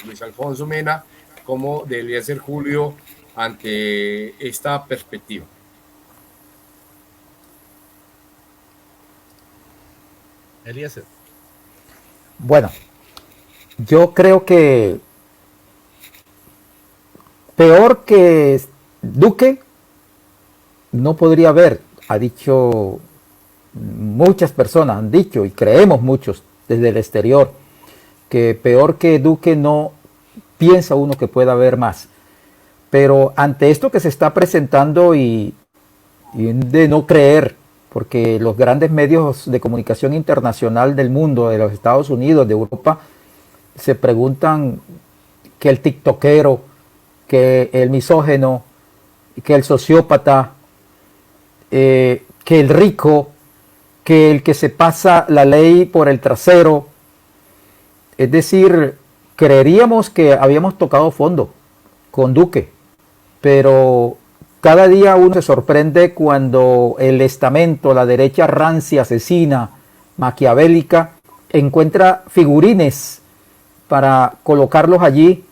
Luis Alfonso Mena como de Eliezer Julio ante esta perspectiva? Eliezer. Bueno, yo creo que peor que Duque no podría haber, ha dicho muchas personas, han dicho y creemos muchos desde el exterior, que peor que Duque no piensa uno que pueda haber más. Pero ante esto que se está presentando y de no creer porque los grandes medios de comunicación internacional del mundo, de los Estados Unidos, de Europa, se preguntan que el tiktokero, que el misógeno, que el sociópata, que el rico, que el que se pasa la ley por el trasero. Es decir, creeríamos que habíamos tocado fondo con Duque, pero cada día uno se sorprende cuando el estamento, la derecha rancia, asesina, maquiavélica, encuentra figurines para colocarlos allí,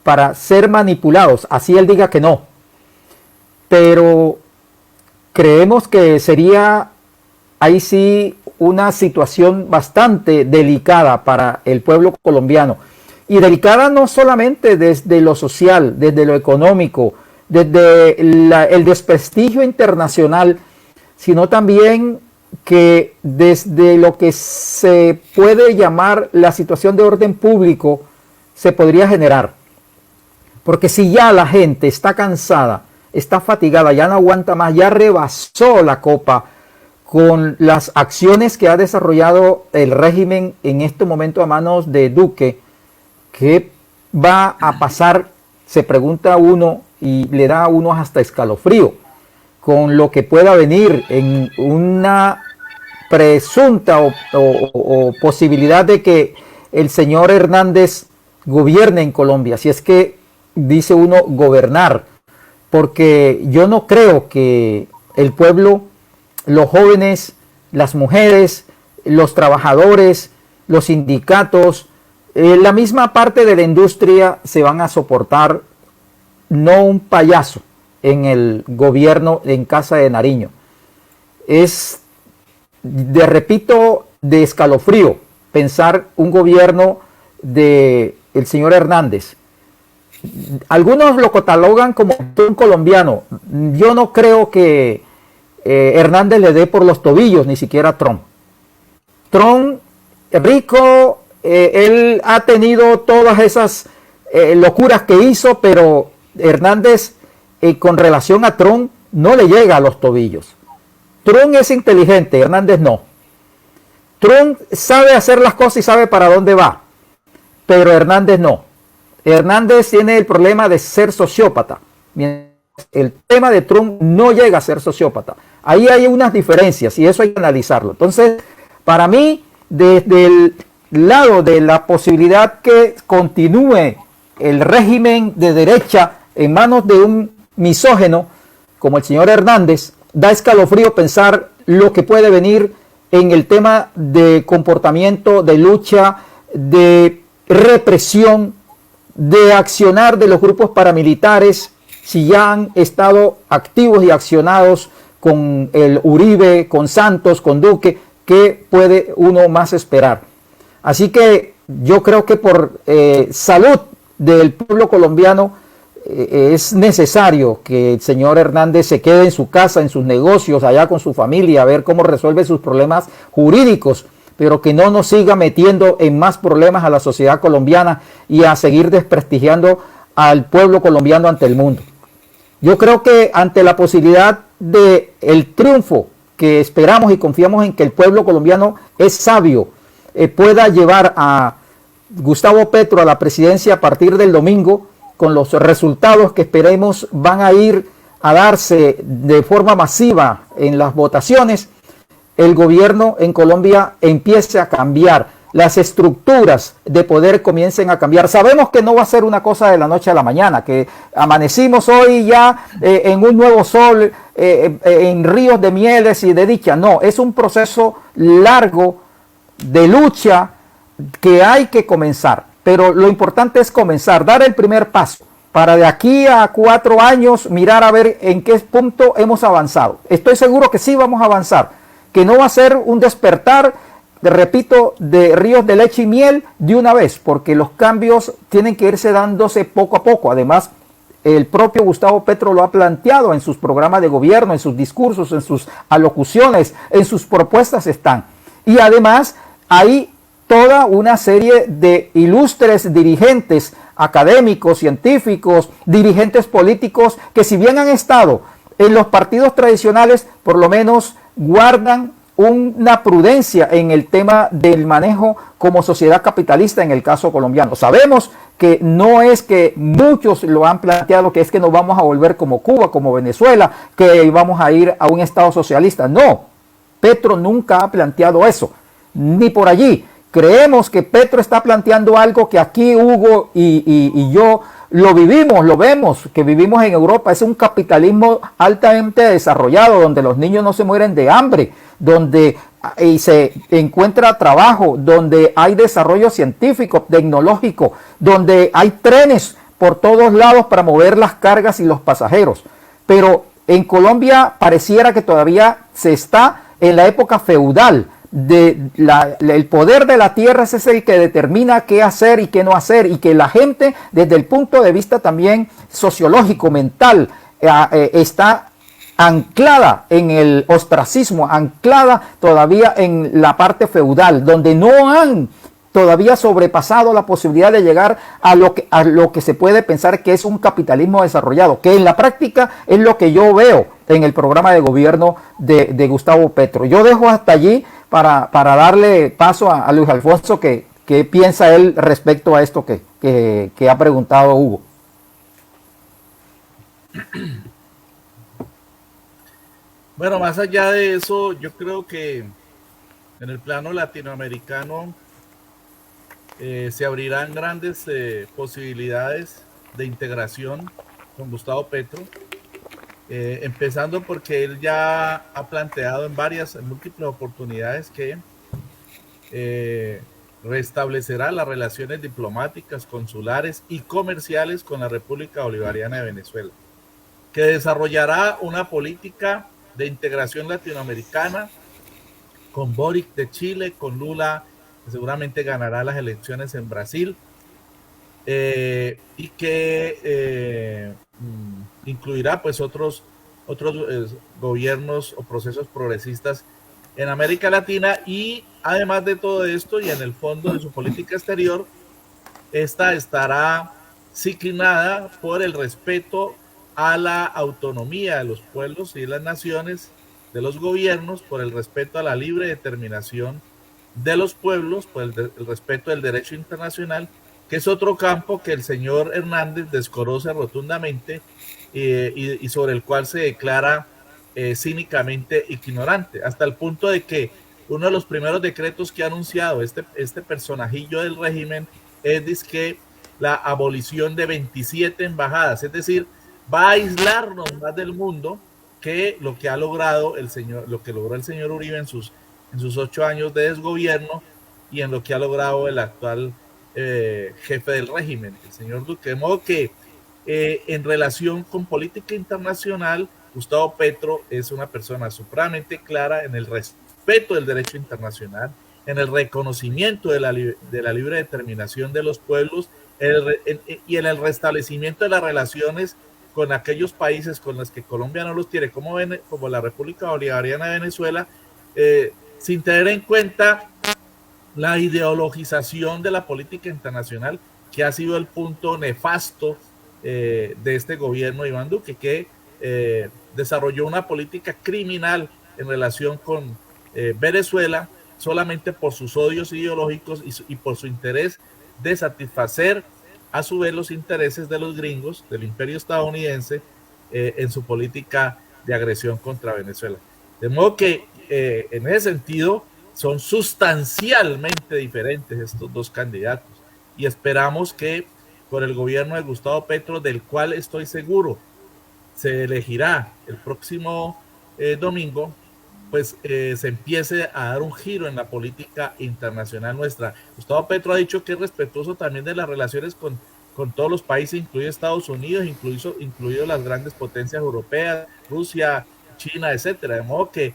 para ser manipulados, así él diga que no. Pero creemos que sería ahí sí una situación bastante delicada para el pueblo colombiano. Y delicada no solamente desde lo social, desde lo económico, desde el desprestigio internacional, sino también que desde lo que se puede llamar la situación de orden público se podría generar. Porque si ya la gente está cansada, está fatigada, ya no aguanta más, ya rebasó la copa con las acciones que ha desarrollado el régimen en este momento a manos de Duque, ¿qué va a pasar? Se pregunta uno y le da a uno hasta escalofrío con lo que pueda venir en una presunta o posibilidad de que el señor Hernández gobierne en Colombia, si es que dice uno gobernar, porque yo no creo que el pueblo, los jóvenes, las mujeres, los trabajadores, los sindicatos, la misma parte de la industria se van a soportar, no un payaso en el gobierno en Casa de Nariño. Es, repito, de escalofrío pensar un gobierno de el señor Hernández. Algunos lo catalogan como un colombiano. Yo no creo que Hernández le dé por los tobillos ni siquiera a Trump. Trump, rico, él ha tenido todas esas locuras que hizo, pero Hernández con relación a Trump no le llega a los tobillos. Trump es inteligente, Hernández no. Trump sabe hacer las cosas y sabe para dónde va, pero Hernández no. Hernández tiene el problema de ser sociópata. El tema de Trump no llega a ser sociópata. Ahí hay unas diferencias y eso hay que analizarlo. Entonces, para mí, desde el lado de la posibilidad que continúe el régimen de derecha en manos de un misógeno como el señor Hernández, da escalofrío pensar lo que puede venir en el tema de comportamiento, de lucha, de represión, de accionar de los grupos paramilitares, si ya han estado activos y accionados con el Uribe, con Santos, con Duque, ¿qué puede uno más esperar? Así que yo creo que por salud del pueblo colombiano es necesario que el señor Hernández se quede en su casa, en sus negocios, allá con su familia, a ver cómo resuelve sus problemas jurídicos, pero que no nos siga metiendo en más problemas a la sociedad colombiana y a seguir desprestigiando al pueblo colombiano ante el mundo. Yo creo que ante la posibilidad de el triunfo que esperamos y confiamos en que el pueblo colombiano es sabio, pueda llevar a Gustavo Petro a la presidencia a partir del domingo, con los resultados que esperemos van a ir a darse de forma masiva en las votaciones, el gobierno en Colombia empiece a cambiar, las estructuras de poder comiencen a cambiar. Sabemos que no va a ser una cosa de la noche a la mañana, que amanecimos hoy ya en un nuevo sol, en ríos de mieles y de dicha. No, es un proceso largo de lucha que hay que comenzar. Pero lo importante es comenzar, dar el primer paso, para de aquí a 4 años mirar a ver en qué punto hemos avanzado. Estoy seguro que sí vamos a avanzar, que no va a ser un despertar, repito, de ríos de leche y miel de una vez, porque los cambios tienen que irse dándose poco a poco. Además, el propio Gustavo Petro lo ha planteado en sus programas de gobierno, en sus discursos, en sus alocuciones, en sus propuestas están. Y además, hay toda una serie de ilustres dirigentes académicos, científicos, dirigentes políticos que si bien han estado en los partidos tradicionales, por lo menos guardan una prudencia en el tema del manejo como sociedad capitalista en el caso colombiano. Sabemos que no es que muchos lo han planteado, que es que nos vamos a volver como Cuba, como Venezuela, que vamos a ir a un estado socialista. No, Petro nunca ha planteado eso, ni por allí. Creemos que Petro está planteando algo que aquí Hugo y yo lo vivimos, lo vemos, que vivimos en Europa. Es un capitalismo altamente desarrollado, donde los niños no se mueren de hambre, donde se encuentra trabajo, donde hay desarrollo científico, tecnológico, donde hay trenes por todos lados para mover las cargas y los pasajeros. Pero en Colombia pareciera que todavía se está en la época feudal. El poder de la tierra es el que determina qué hacer y qué no hacer, y que la gente, desde el punto de vista también sociológico, mental, está anclada en el ostracismo, anclada todavía en la parte feudal, donde no han todavía sobrepasado la posibilidad de llegar a lo que se puede pensar que es un capitalismo desarrollado, que en la práctica es lo que yo veo en el programa de gobierno de Gustavo Petro. Yo dejo hasta allí para darle paso a Luis Alfonso, que piensa él respecto a esto que ha preguntado Hugo. Bueno, más allá de eso, yo creo que en el plano latinoamericano se abrirán grandes posibilidades de integración con Gustavo Petro, empezando porque él ya ha planteado en múltiples oportunidades que restablecerá las relaciones diplomáticas, consulares y comerciales con la República Bolivariana de Venezuela, que desarrollará una política de integración latinoamericana con Boric de Chile, con Lula, que seguramente ganará las elecciones en Brasil, y que incluirá pues otros gobiernos o procesos progresistas en América Latina. Y además de todo esto, y en el fondo de su política exterior, esta estará signada por el respeto a la autonomía de los pueblos y las naciones, de los gobiernos, por el respeto a la libre determinación de los pueblos, por el respeto del derecho internacional, que es otro campo que el señor Hernández desconoce rotundamente y sobre el cual se declara cínicamente ignorante, hasta el punto de que uno de los primeros decretos que ha anunciado este personajillo del régimen es que la abolición de 27 embajadas, es decir, va a aislarnos más del mundo que lo que ha logrado lo que logró el señor Uribe en sus 8 años de desgobierno, y en lo que ha logrado el actual jefe del régimen, el señor Duque. De modo que en relación con política internacional, Gustavo Petro es una persona supremamente clara en el respeto del derecho internacional, en el reconocimiento de la libre determinación de los pueblos, y en el restablecimiento de las relaciones con aquellos países con los que Colombia no los tiene, como la República Bolivariana de Venezuela, sin tener en cuenta la ideologización de la política internacional, que ha sido el punto nefasto de este gobierno de Iván Duque, que desarrolló una política criminal en relación con Venezuela solamente por sus odios ideológicos y por su interés de satisfacer a su vez los intereses de los gringos, del imperio estadounidense, en su política de agresión contra Venezuela. De modo que en ese sentido son sustancialmente diferentes estos dos candidatos, y esperamos que por el gobierno de Gustavo Petro, del cual estoy seguro se elegirá el próximo domingo, pues se empiece a dar un giro en la política internacional nuestra. Gustavo Petro ha dicho que es respetuoso también de las relaciones con todos los países, incluido Estados Unidos, incluido las grandes potencias europeas, Rusia, China, etcétera. De modo que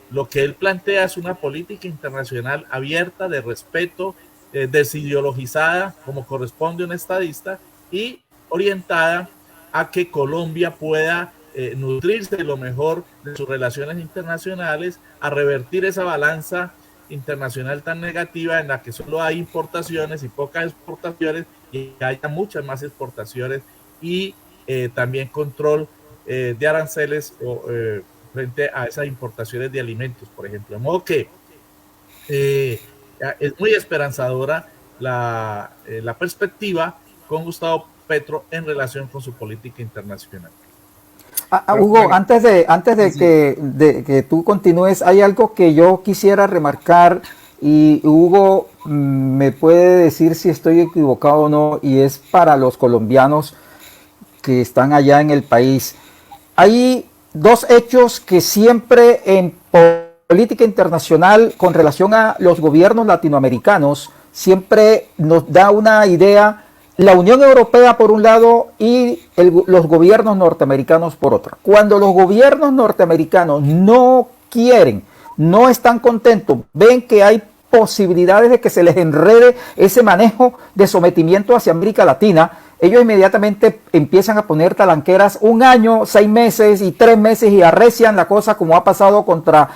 lo que él plantea es una política internacional abierta, de respeto, desideologizada, como corresponde a un estadista, y orientada a que Colombia pueda nutrirse de lo mejor de sus relaciones internacionales, a revertir esa balanza internacional tan negativa en la que solo hay importaciones y pocas exportaciones, y haya muchas más exportaciones y también control de aranceles frente a esas importaciones de alimentos, por ejemplo. De modo que es muy esperanzadora la perspectiva con Gustavo Petro en relación con su política internacional. Hugo, bueno, antes de que tú continúes, hay algo que yo quisiera remarcar y Hugo me puede decir si estoy equivocado o no, y es para los colombianos que están allá en el país. Hay dos hechos que siempre en política internacional con relación a los gobiernos latinoamericanos siempre nos da una idea. La Unión Europea por un lado y los gobiernos norteamericanos por otro. Cuando los gobiernos norteamericanos no quieren, no están contentos, ven que hay posibilidades de que se les enrede ese manejo de sometimiento hacia América Latina, ellos inmediatamente empiezan a poner talanqueras 1 año, 6 meses y 3 meses y arrecian la cosa, como ha pasado contra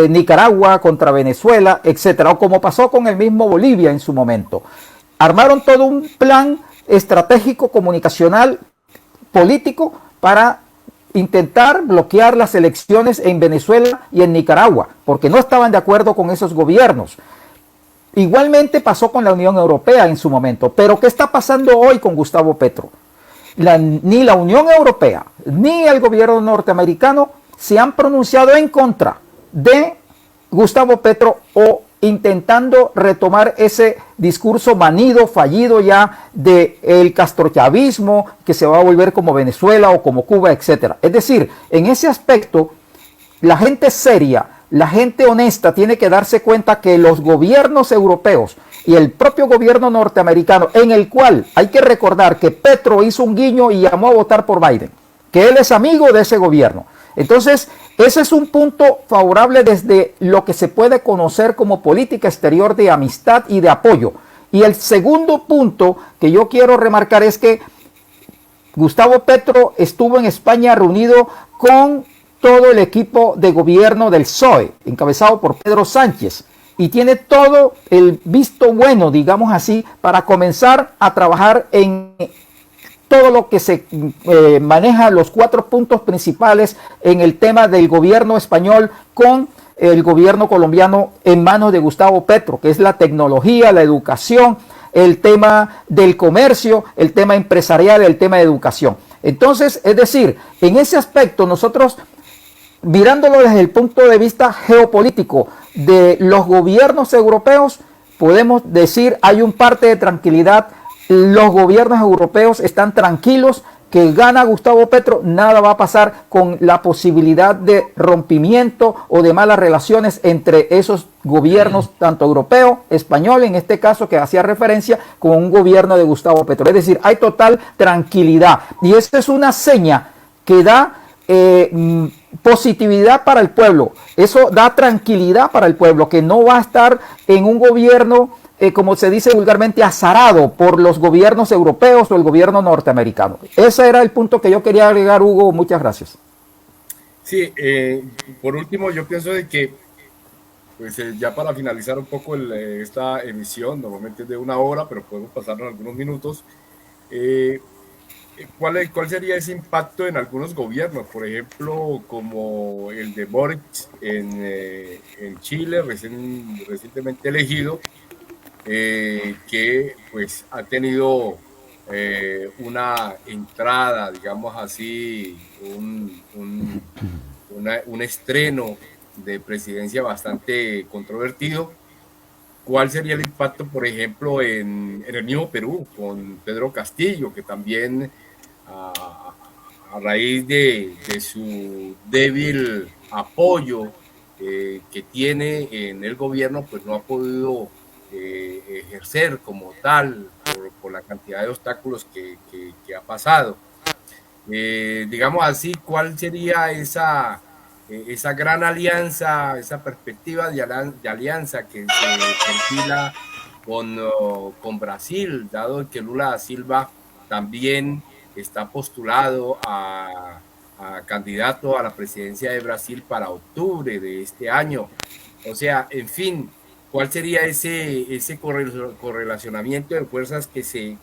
Nicaragua, contra Venezuela, etcétera, o como pasó con el mismo Bolivia en su momento. Armaron todo un plan estratégico, comunicacional, político para intentar bloquear las elecciones en Venezuela y en Nicaragua, porque no estaban de acuerdo con esos gobiernos. Igualmente pasó con la Unión Europea en su momento. Pero ¿qué está pasando hoy con Gustavo Petro? Ni la Unión Europea ni el gobierno norteamericano se han pronunciado en contra de Gustavo Petro o intentando retomar ese discurso manido, fallido ya del castrochavismo que se va a volver como Venezuela o como Cuba, etc. Es decir, en ese aspecto, la gente seria, la gente honesta tiene que darse cuenta que los gobiernos europeos y el propio gobierno norteamericano, en el cual hay que recordar que Petro hizo un guiño y llamó a votar por Biden, que él es amigo de ese gobierno. Entonces, ese es un punto favorable desde lo que se puede conocer como política exterior de amistad y de apoyo. Y el segundo punto que yo quiero remarcar es que Gustavo Petro estuvo en España reunido con todo el equipo de gobierno del PSOE, encabezado por Pedro Sánchez, y tiene todo el visto bueno, digamos así, para comenzar a trabajar en todo lo que se maneja, los 4 puntos principales en el tema del gobierno español con el gobierno colombiano en manos de Gustavo Petro, que es la tecnología, la educación, el tema del comercio, el tema empresarial, el tema de educación. Entonces, es decir, en ese aspecto nosotros, mirándolo desde el punto de vista geopolítico de los gobiernos europeos, podemos decir hay un parte de tranquilidad. Los gobiernos europeos están tranquilos que gana Gustavo Petro, nada va a pasar con la posibilidad de rompimiento o de malas relaciones entre esos gobiernos, tanto europeo, español, en este caso que hacía referencia, con un gobierno de Gustavo Petro. Es decir, hay total tranquilidad y esta es una seña que da positividad para el pueblo. Eso da tranquilidad para el pueblo, que no va a estar en un gobierno como se dice vulgarmente, azarado por los gobiernos europeos o el gobierno norteamericano. Ese era el punto que yo quería agregar, Hugo. Muchas gracias. Sí, por último, yo pienso de que, pues ya para finalizar un poco esta emisión, normalmente es de 1 hora, pero podemos pasarnos algunos minutos. ¿Cuál sería ese impacto en algunos gobiernos? Por ejemplo, como el de Boric en Chile, recientemente elegido, que pues ha tenido una entrada, digamos así, un estreno de presidencia bastante controvertido. ¿Cuál sería el impacto, por ejemplo, en el mismo Perú, con Pedro Castillo, que también a raíz de su débil apoyo que tiene en el gobierno, pues no ha podido ejercer como tal por la cantidad de obstáculos que ha pasado? Digamos así, ¿cuál sería esa gran alianza, esa perspectiva de alianza que se perfila con Brasil, dado que Lula da Silva también está postulado a candidato a la presidencia de Brasil para octubre de este año? O sea, en fin, ¿cuál sería ese correlacionamiento de fuerzas que se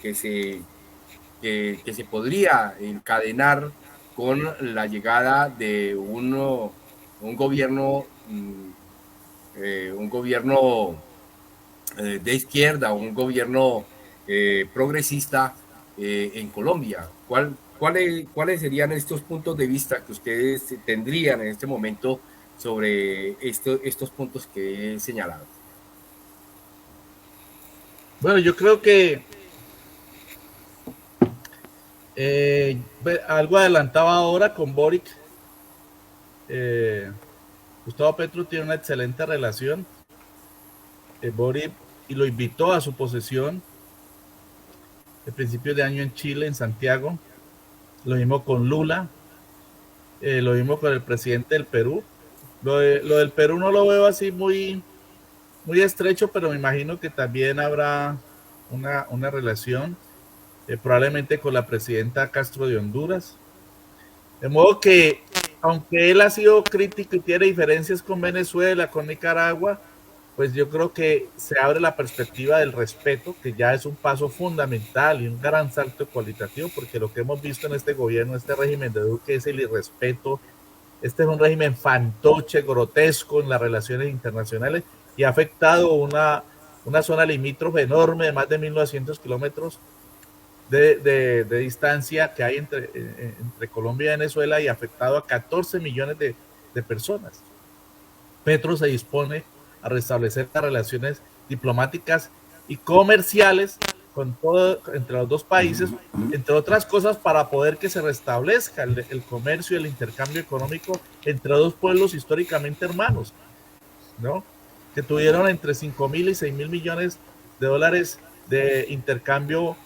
podría encadenar con la llegada de un un gobierno, un gobierno de izquierda, un gobierno progresista en Colombia. ¿Cuáles serían estos puntos de vista que ustedes tendrían en este momento sobre estos puntos que he señalado? Bueno, yo creo que algo adelantaba ahora con Boric. Gustavo Petro tiene una excelente relación. Boric y lo invitó a su posesión de principios de año en Chile, en Santiago. Lo mismo con Lula. Lo mismo con el presidente del Perú. Lo del Perú no lo veo así muy estrecho, pero me imagino que también habrá una relación, probablemente con la presidenta Castro de Honduras. De modo que, aunque él ha sido crítico y tiene diferencias con Venezuela, con Nicaragua, pues yo creo que se abre la perspectiva del respeto, que ya es un paso fundamental y un gran salto cualitativo, porque lo que hemos visto en este gobierno, este régimen de Duque, es el irrespeto. Este es un régimen fantoche, grotesco en las relaciones internacionales y ha afectado una zona limítrofe enorme de más de 1.900 kilómetros de distancia que hay entre Colombia y Venezuela y ha afectado a 14 millones de personas. Petro se dispone a restablecer las relaciones diplomáticas y comerciales con entre los dos países, entre otras cosas, para poder que se restablezca el comercio y el intercambio económico entre dos pueblos históricamente hermanos, ¿no? Que tuvieron entre 5.000 y 6.000 millones de dólares de intercambio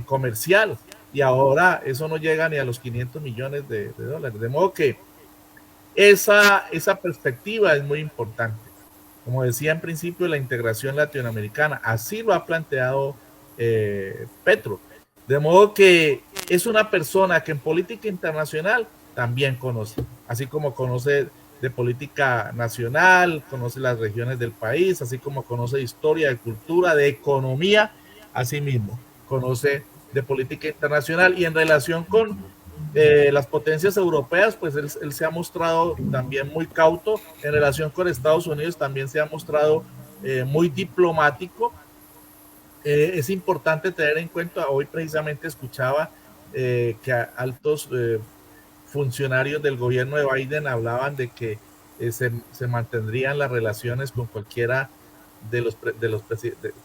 comercial, y ahora eso no llega ni a los 500 millones de dólares. De modo que esa perspectiva es muy importante. Como decía en principio, la integración latinoamericana, así lo ha planteado Petro. De modo que es una persona que en política internacional también conoce, así como conoce de política nacional, conoce las regiones del país, así como conoce de historia, de cultura, de economía, así mismo conoce de política internacional. Y en relación con las potencias europeas, pues él se ha mostrado también muy cauto. En relación con Estados Unidos también se ha mostrado muy diplomático. Es importante tener en cuenta, hoy precisamente escuchaba que altos funcionarios del gobierno de Biden hablaban de que se mantendrían las relaciones con cualquiera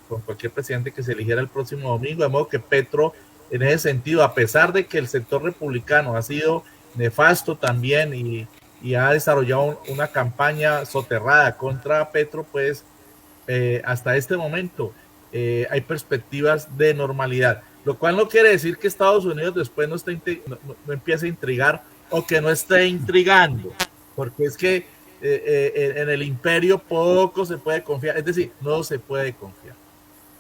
con cualquier presidente que se eligiera el próximo domingo, de modo que Petro, en ese sentido, a pesar de que el sector republicano ha sido nefasto también y ha desarrollado una campaña soterrada contra Petro, pues hasta este momento hay perspectivas de normalidad, lo cual no quiere decir que Estados Unidos después no empiece a intrigar o que no esté intrigando, porque es que en el imperio poco se puede confiar, es decir, no se puede confiar.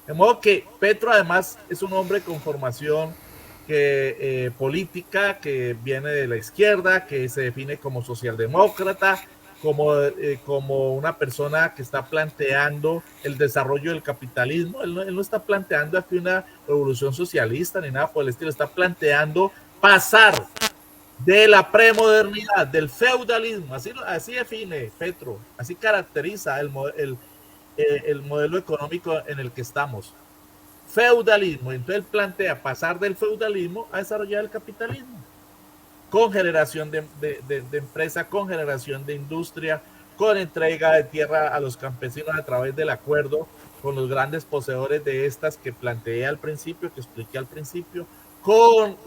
De modo que Petro además es un hombre con formación política, que viene de la izquierda, que se define como socialdemócrata, como una persona que está planteando el desarrollo del capitalismo. Él no está planteando aquí una revolución socialista ni nada por el estilo, está planteando pasar de la premodernidad, del feudalismo, así define Petro, así caracteriza el modelo económico en el que estamos. Feudalismo. Entonces él plantea pasar del feudalismo a desarrollar el capitalismo, con generación de empresa, con generación de industria, con entrega de tierra a los campesinos a través del acuerdo con los grandes poseedores de estas que planteé al principio, que expliqué al principio, con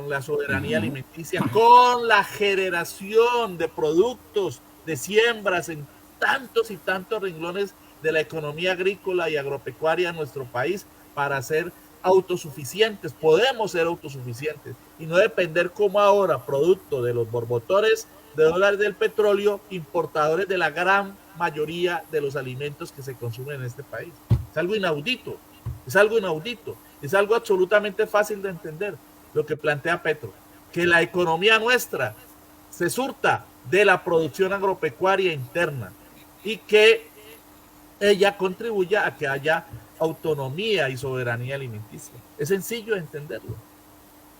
la soberanía alimenticia, con la generación de productos, de siembras en tantos y tantos renglones de la economía agrícola y agropecuaria en nuestro país, para ser autosuficientes. Podemos ser autosuficientes y no depender como ahora, producto de los borbotones de dólares del petróleo, importadores de la gran mayoría de los alimentos que se consumen en este país. Es algo inaudito, es algo inaudito, es algo absolutamente fácil de entender lo que plantea Petro, que la economía nuestra se surta de la producción agropecuaria interna y que ella contribuya a que haya autonomía y soberanía alimenticia. Es sencillo de entenderlo.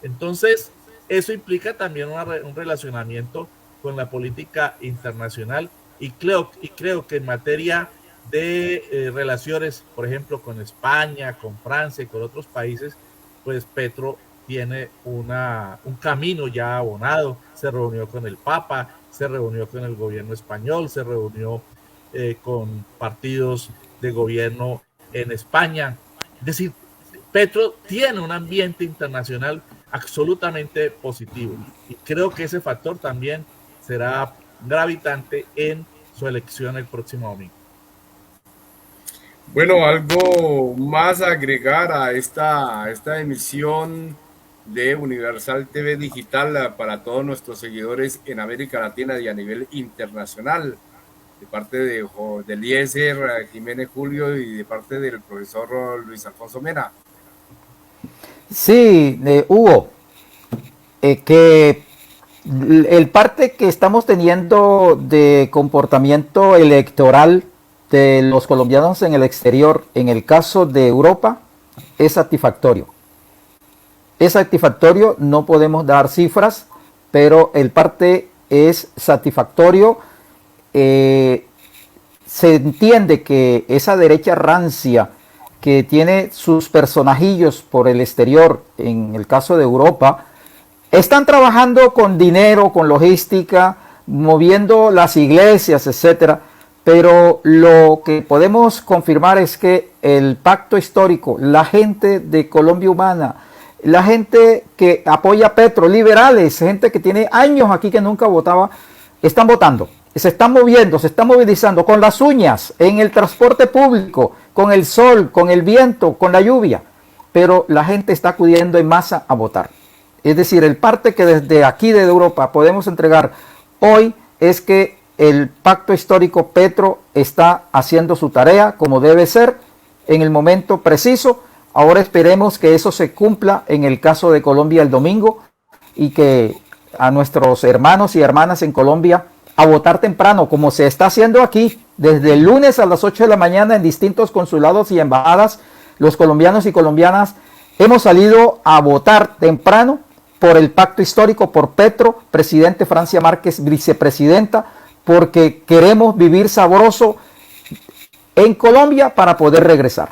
Entonces, eso implica también un relacionamiento con la política internacional y creo que en materia de relaciones, por ejemplo, con España, con Francia y con otros países, pues Petro tiene un camino ya abonado. Se reunió con el Papa, se reunió con el gobierno español, se reunió con partidos de gobierno en España. Es decir, Petro tiene un ambiente internacional absolutamente positivo y creo que ese factor también será gravitante en su elección el próximo domingo. Bueno, algo más a agregar a esta emisión de Universal TV Digital para todos nuestros seguidores en América Latina y a nivel internacional, de parte de Eliezer Jiménez Julio y de parte del profesor Luis Alfonso Mena. Sí, Hugo, que el parte que estamos teniendo de comportamiento electoral de los colombianos en el exterior, en el caso de Europa, es satisfactorio. Es satisfactorio, no podemos dar cifras, pero el parte es satisfactorio. Se entiende que esa derecha rancia que tiene sus personajillos por el exterior, en el caso de Europa, están trabajando con dinero, con logística, moviendo las iglesias, etcétera. Pero lo que podemos confirmar es que el pacto histórico, la gente de Colombia Humana, la gente que apoya a Petro, liberales, gente que tiene años aquí que nunca votaba, están votando. Se están moviendo, se están movilizando con las uñas, en el transporte público, con el sol, con el viento, con la lluvia. Pero la gente está acudiendo en masa a votar. Es decir, el parte que desde aquí de Europa podemos entregar hoy es que el pacto histórico Petro está haciendo su tarea como debe ser en el momento preciso. Ahora esperemos que eso se cumpla en el caso de Colombia el domingo y que a nuestros hermanos y hermanas en Colombia a votar temprano, como se está haciendo aquí, desde el lunes a las 8 de la mañana en distintos consulados y embajadas, los colombianos y colombianas hemos salido a votar temprano por el pacto histórico, por Petro, presidente Francia Márquez, vicepresidenta, porque queremos vivir sabroso en Colombia para poder regresar.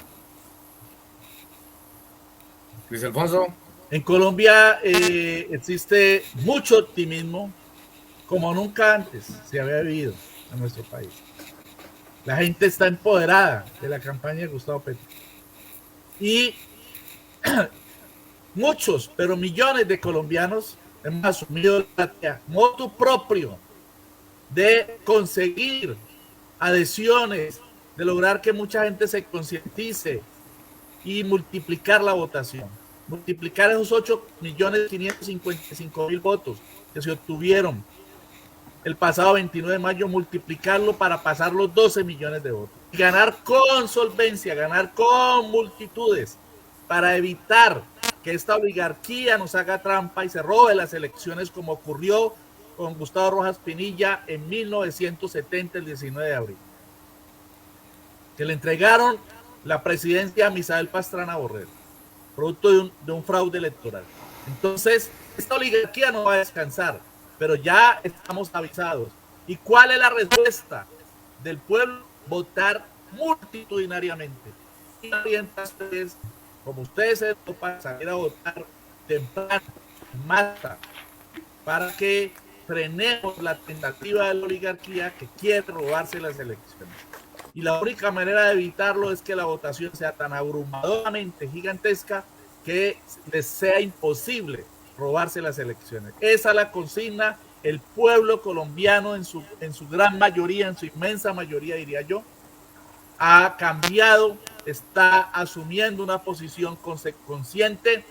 Luis Alfonso. En Colombia existe mucho optimismo, como nunca antes se había vivido en nuestro país. La gente está empoderada de la campaña de Gustavo Petro. Y muchos, pero millones de colombianos hemos asumido la tarea, motu propio, de conseguir adhesiones, de lograr que mucha gente se concientice y multiplicar la votación. Multiplicar esos 8.555.000 votos que se obtuvieron el pasado 29 de mayo, multiplicarlo para pasar los 12 millones de votos. Y ganar con solvencia, ganar con multitudes, para evitar que esta oligarquía nos haga trampa y se robe las elecciones como ocurrió con Gustavo Rojas Pinilla en 1970, el 19 de abril. Que le entregaron la presidencia a Misael Pastrana Borrero, producto de un fraude electoral. Entonces, esta oligarquía no va a descansar, pero ya estamos avisados. ¿Y cuál es la respuesta del pueblo? Votar multitudinariamente. Y ustedes, como ustedes se topan, salir a votar temprano, en masa, para que frenemos la tentativa de la oligarquía que quiere robarse las elecciones. Y la única manera de evitarlo es que la votación sea tan abrumadoramente gigantesca que les sea imposible robarse las elecciones. Esa es la consigna. El pueblo colombiano en su gran mayoría, en su inmensa mayoría diría yo, ha cambiado, está asumiendo una posición consciente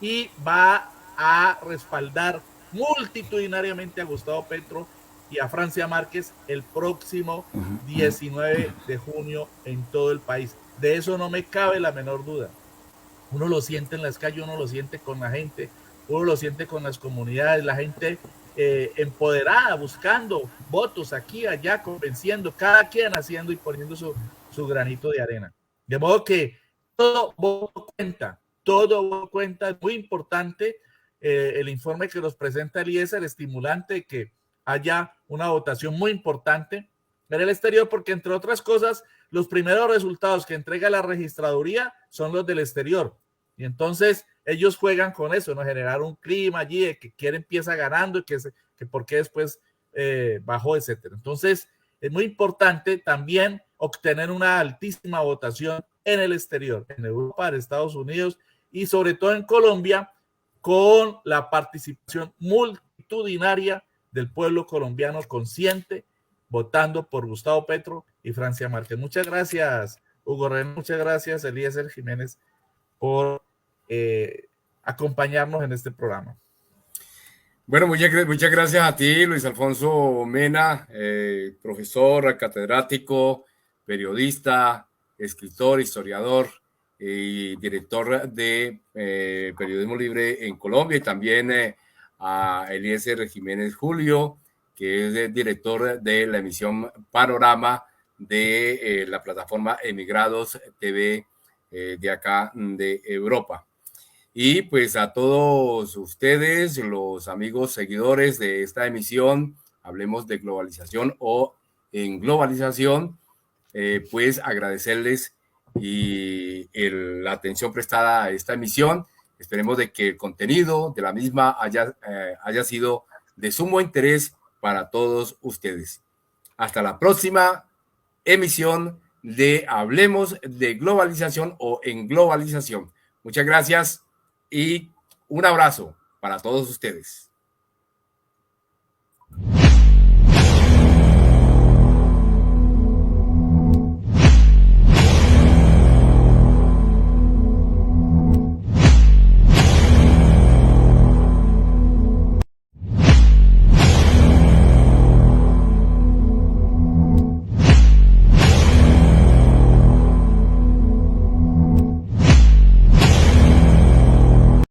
y va a respaldar multitudinariamente a Gustavo Petro y a Francia Márquez el próximo 19 de junio en todo el país. De eso no me cabe la menor duda. Uno lo siente en las calles, uno lo siente con la gente, uno lo siente con las comunidades, la gente empoderada, buscando votos aquí, allá, convenciendo, cada quien haciendo y poniendo su granito de arena. De modo que todo voto cuenta, es muy importante el informe que nos presenta Eliezer, estimulante, que haya una votación muy importante en el exterior, porque entre otras cosas, los primeros resultados que entrega la registraduría son los del exterior. Y entonces ellos juegan con eso, ¿no? Generar un clima allí de que quién empieza ganando y que por qué después bajó, etcétera. Entonces es muy importante también obtener una altísima votación en el exterior, en Europa, en Estados Unidos y sobre todo en Colombia, con la participación multitudinaria del pueblo colombiano consciente, votando por Gustavo Petro y Francia Márquez. Muchas gracias, Hugo René, muchas gracias, Eliezer Jiménez, por acompañarnos en este programa. Bueno, muchas gracias a ti, Luis Alfonso Mena, profesor, catedrático, periodista, escritor, historiador y director de Periodismo Libre en Colombia, y también a Eliezer Jiménez Julio, que es el director de la emisión Panorama de la plataforma Emigrados TV de acá de Europa. Y pues a todos ustedes, los amigos seguidores de esta emisión, Hablemos de Globalización o en Globalización, pues agradecerles la atención prestada a esta emisión. Esperemos de que el contenido de la misma haya sido de sumo interés para todos ustedes. Hasta la próxima emisión de Hablemos de Globalización o en Globalización. Muchas gracias y un abrazo para todos ustedes.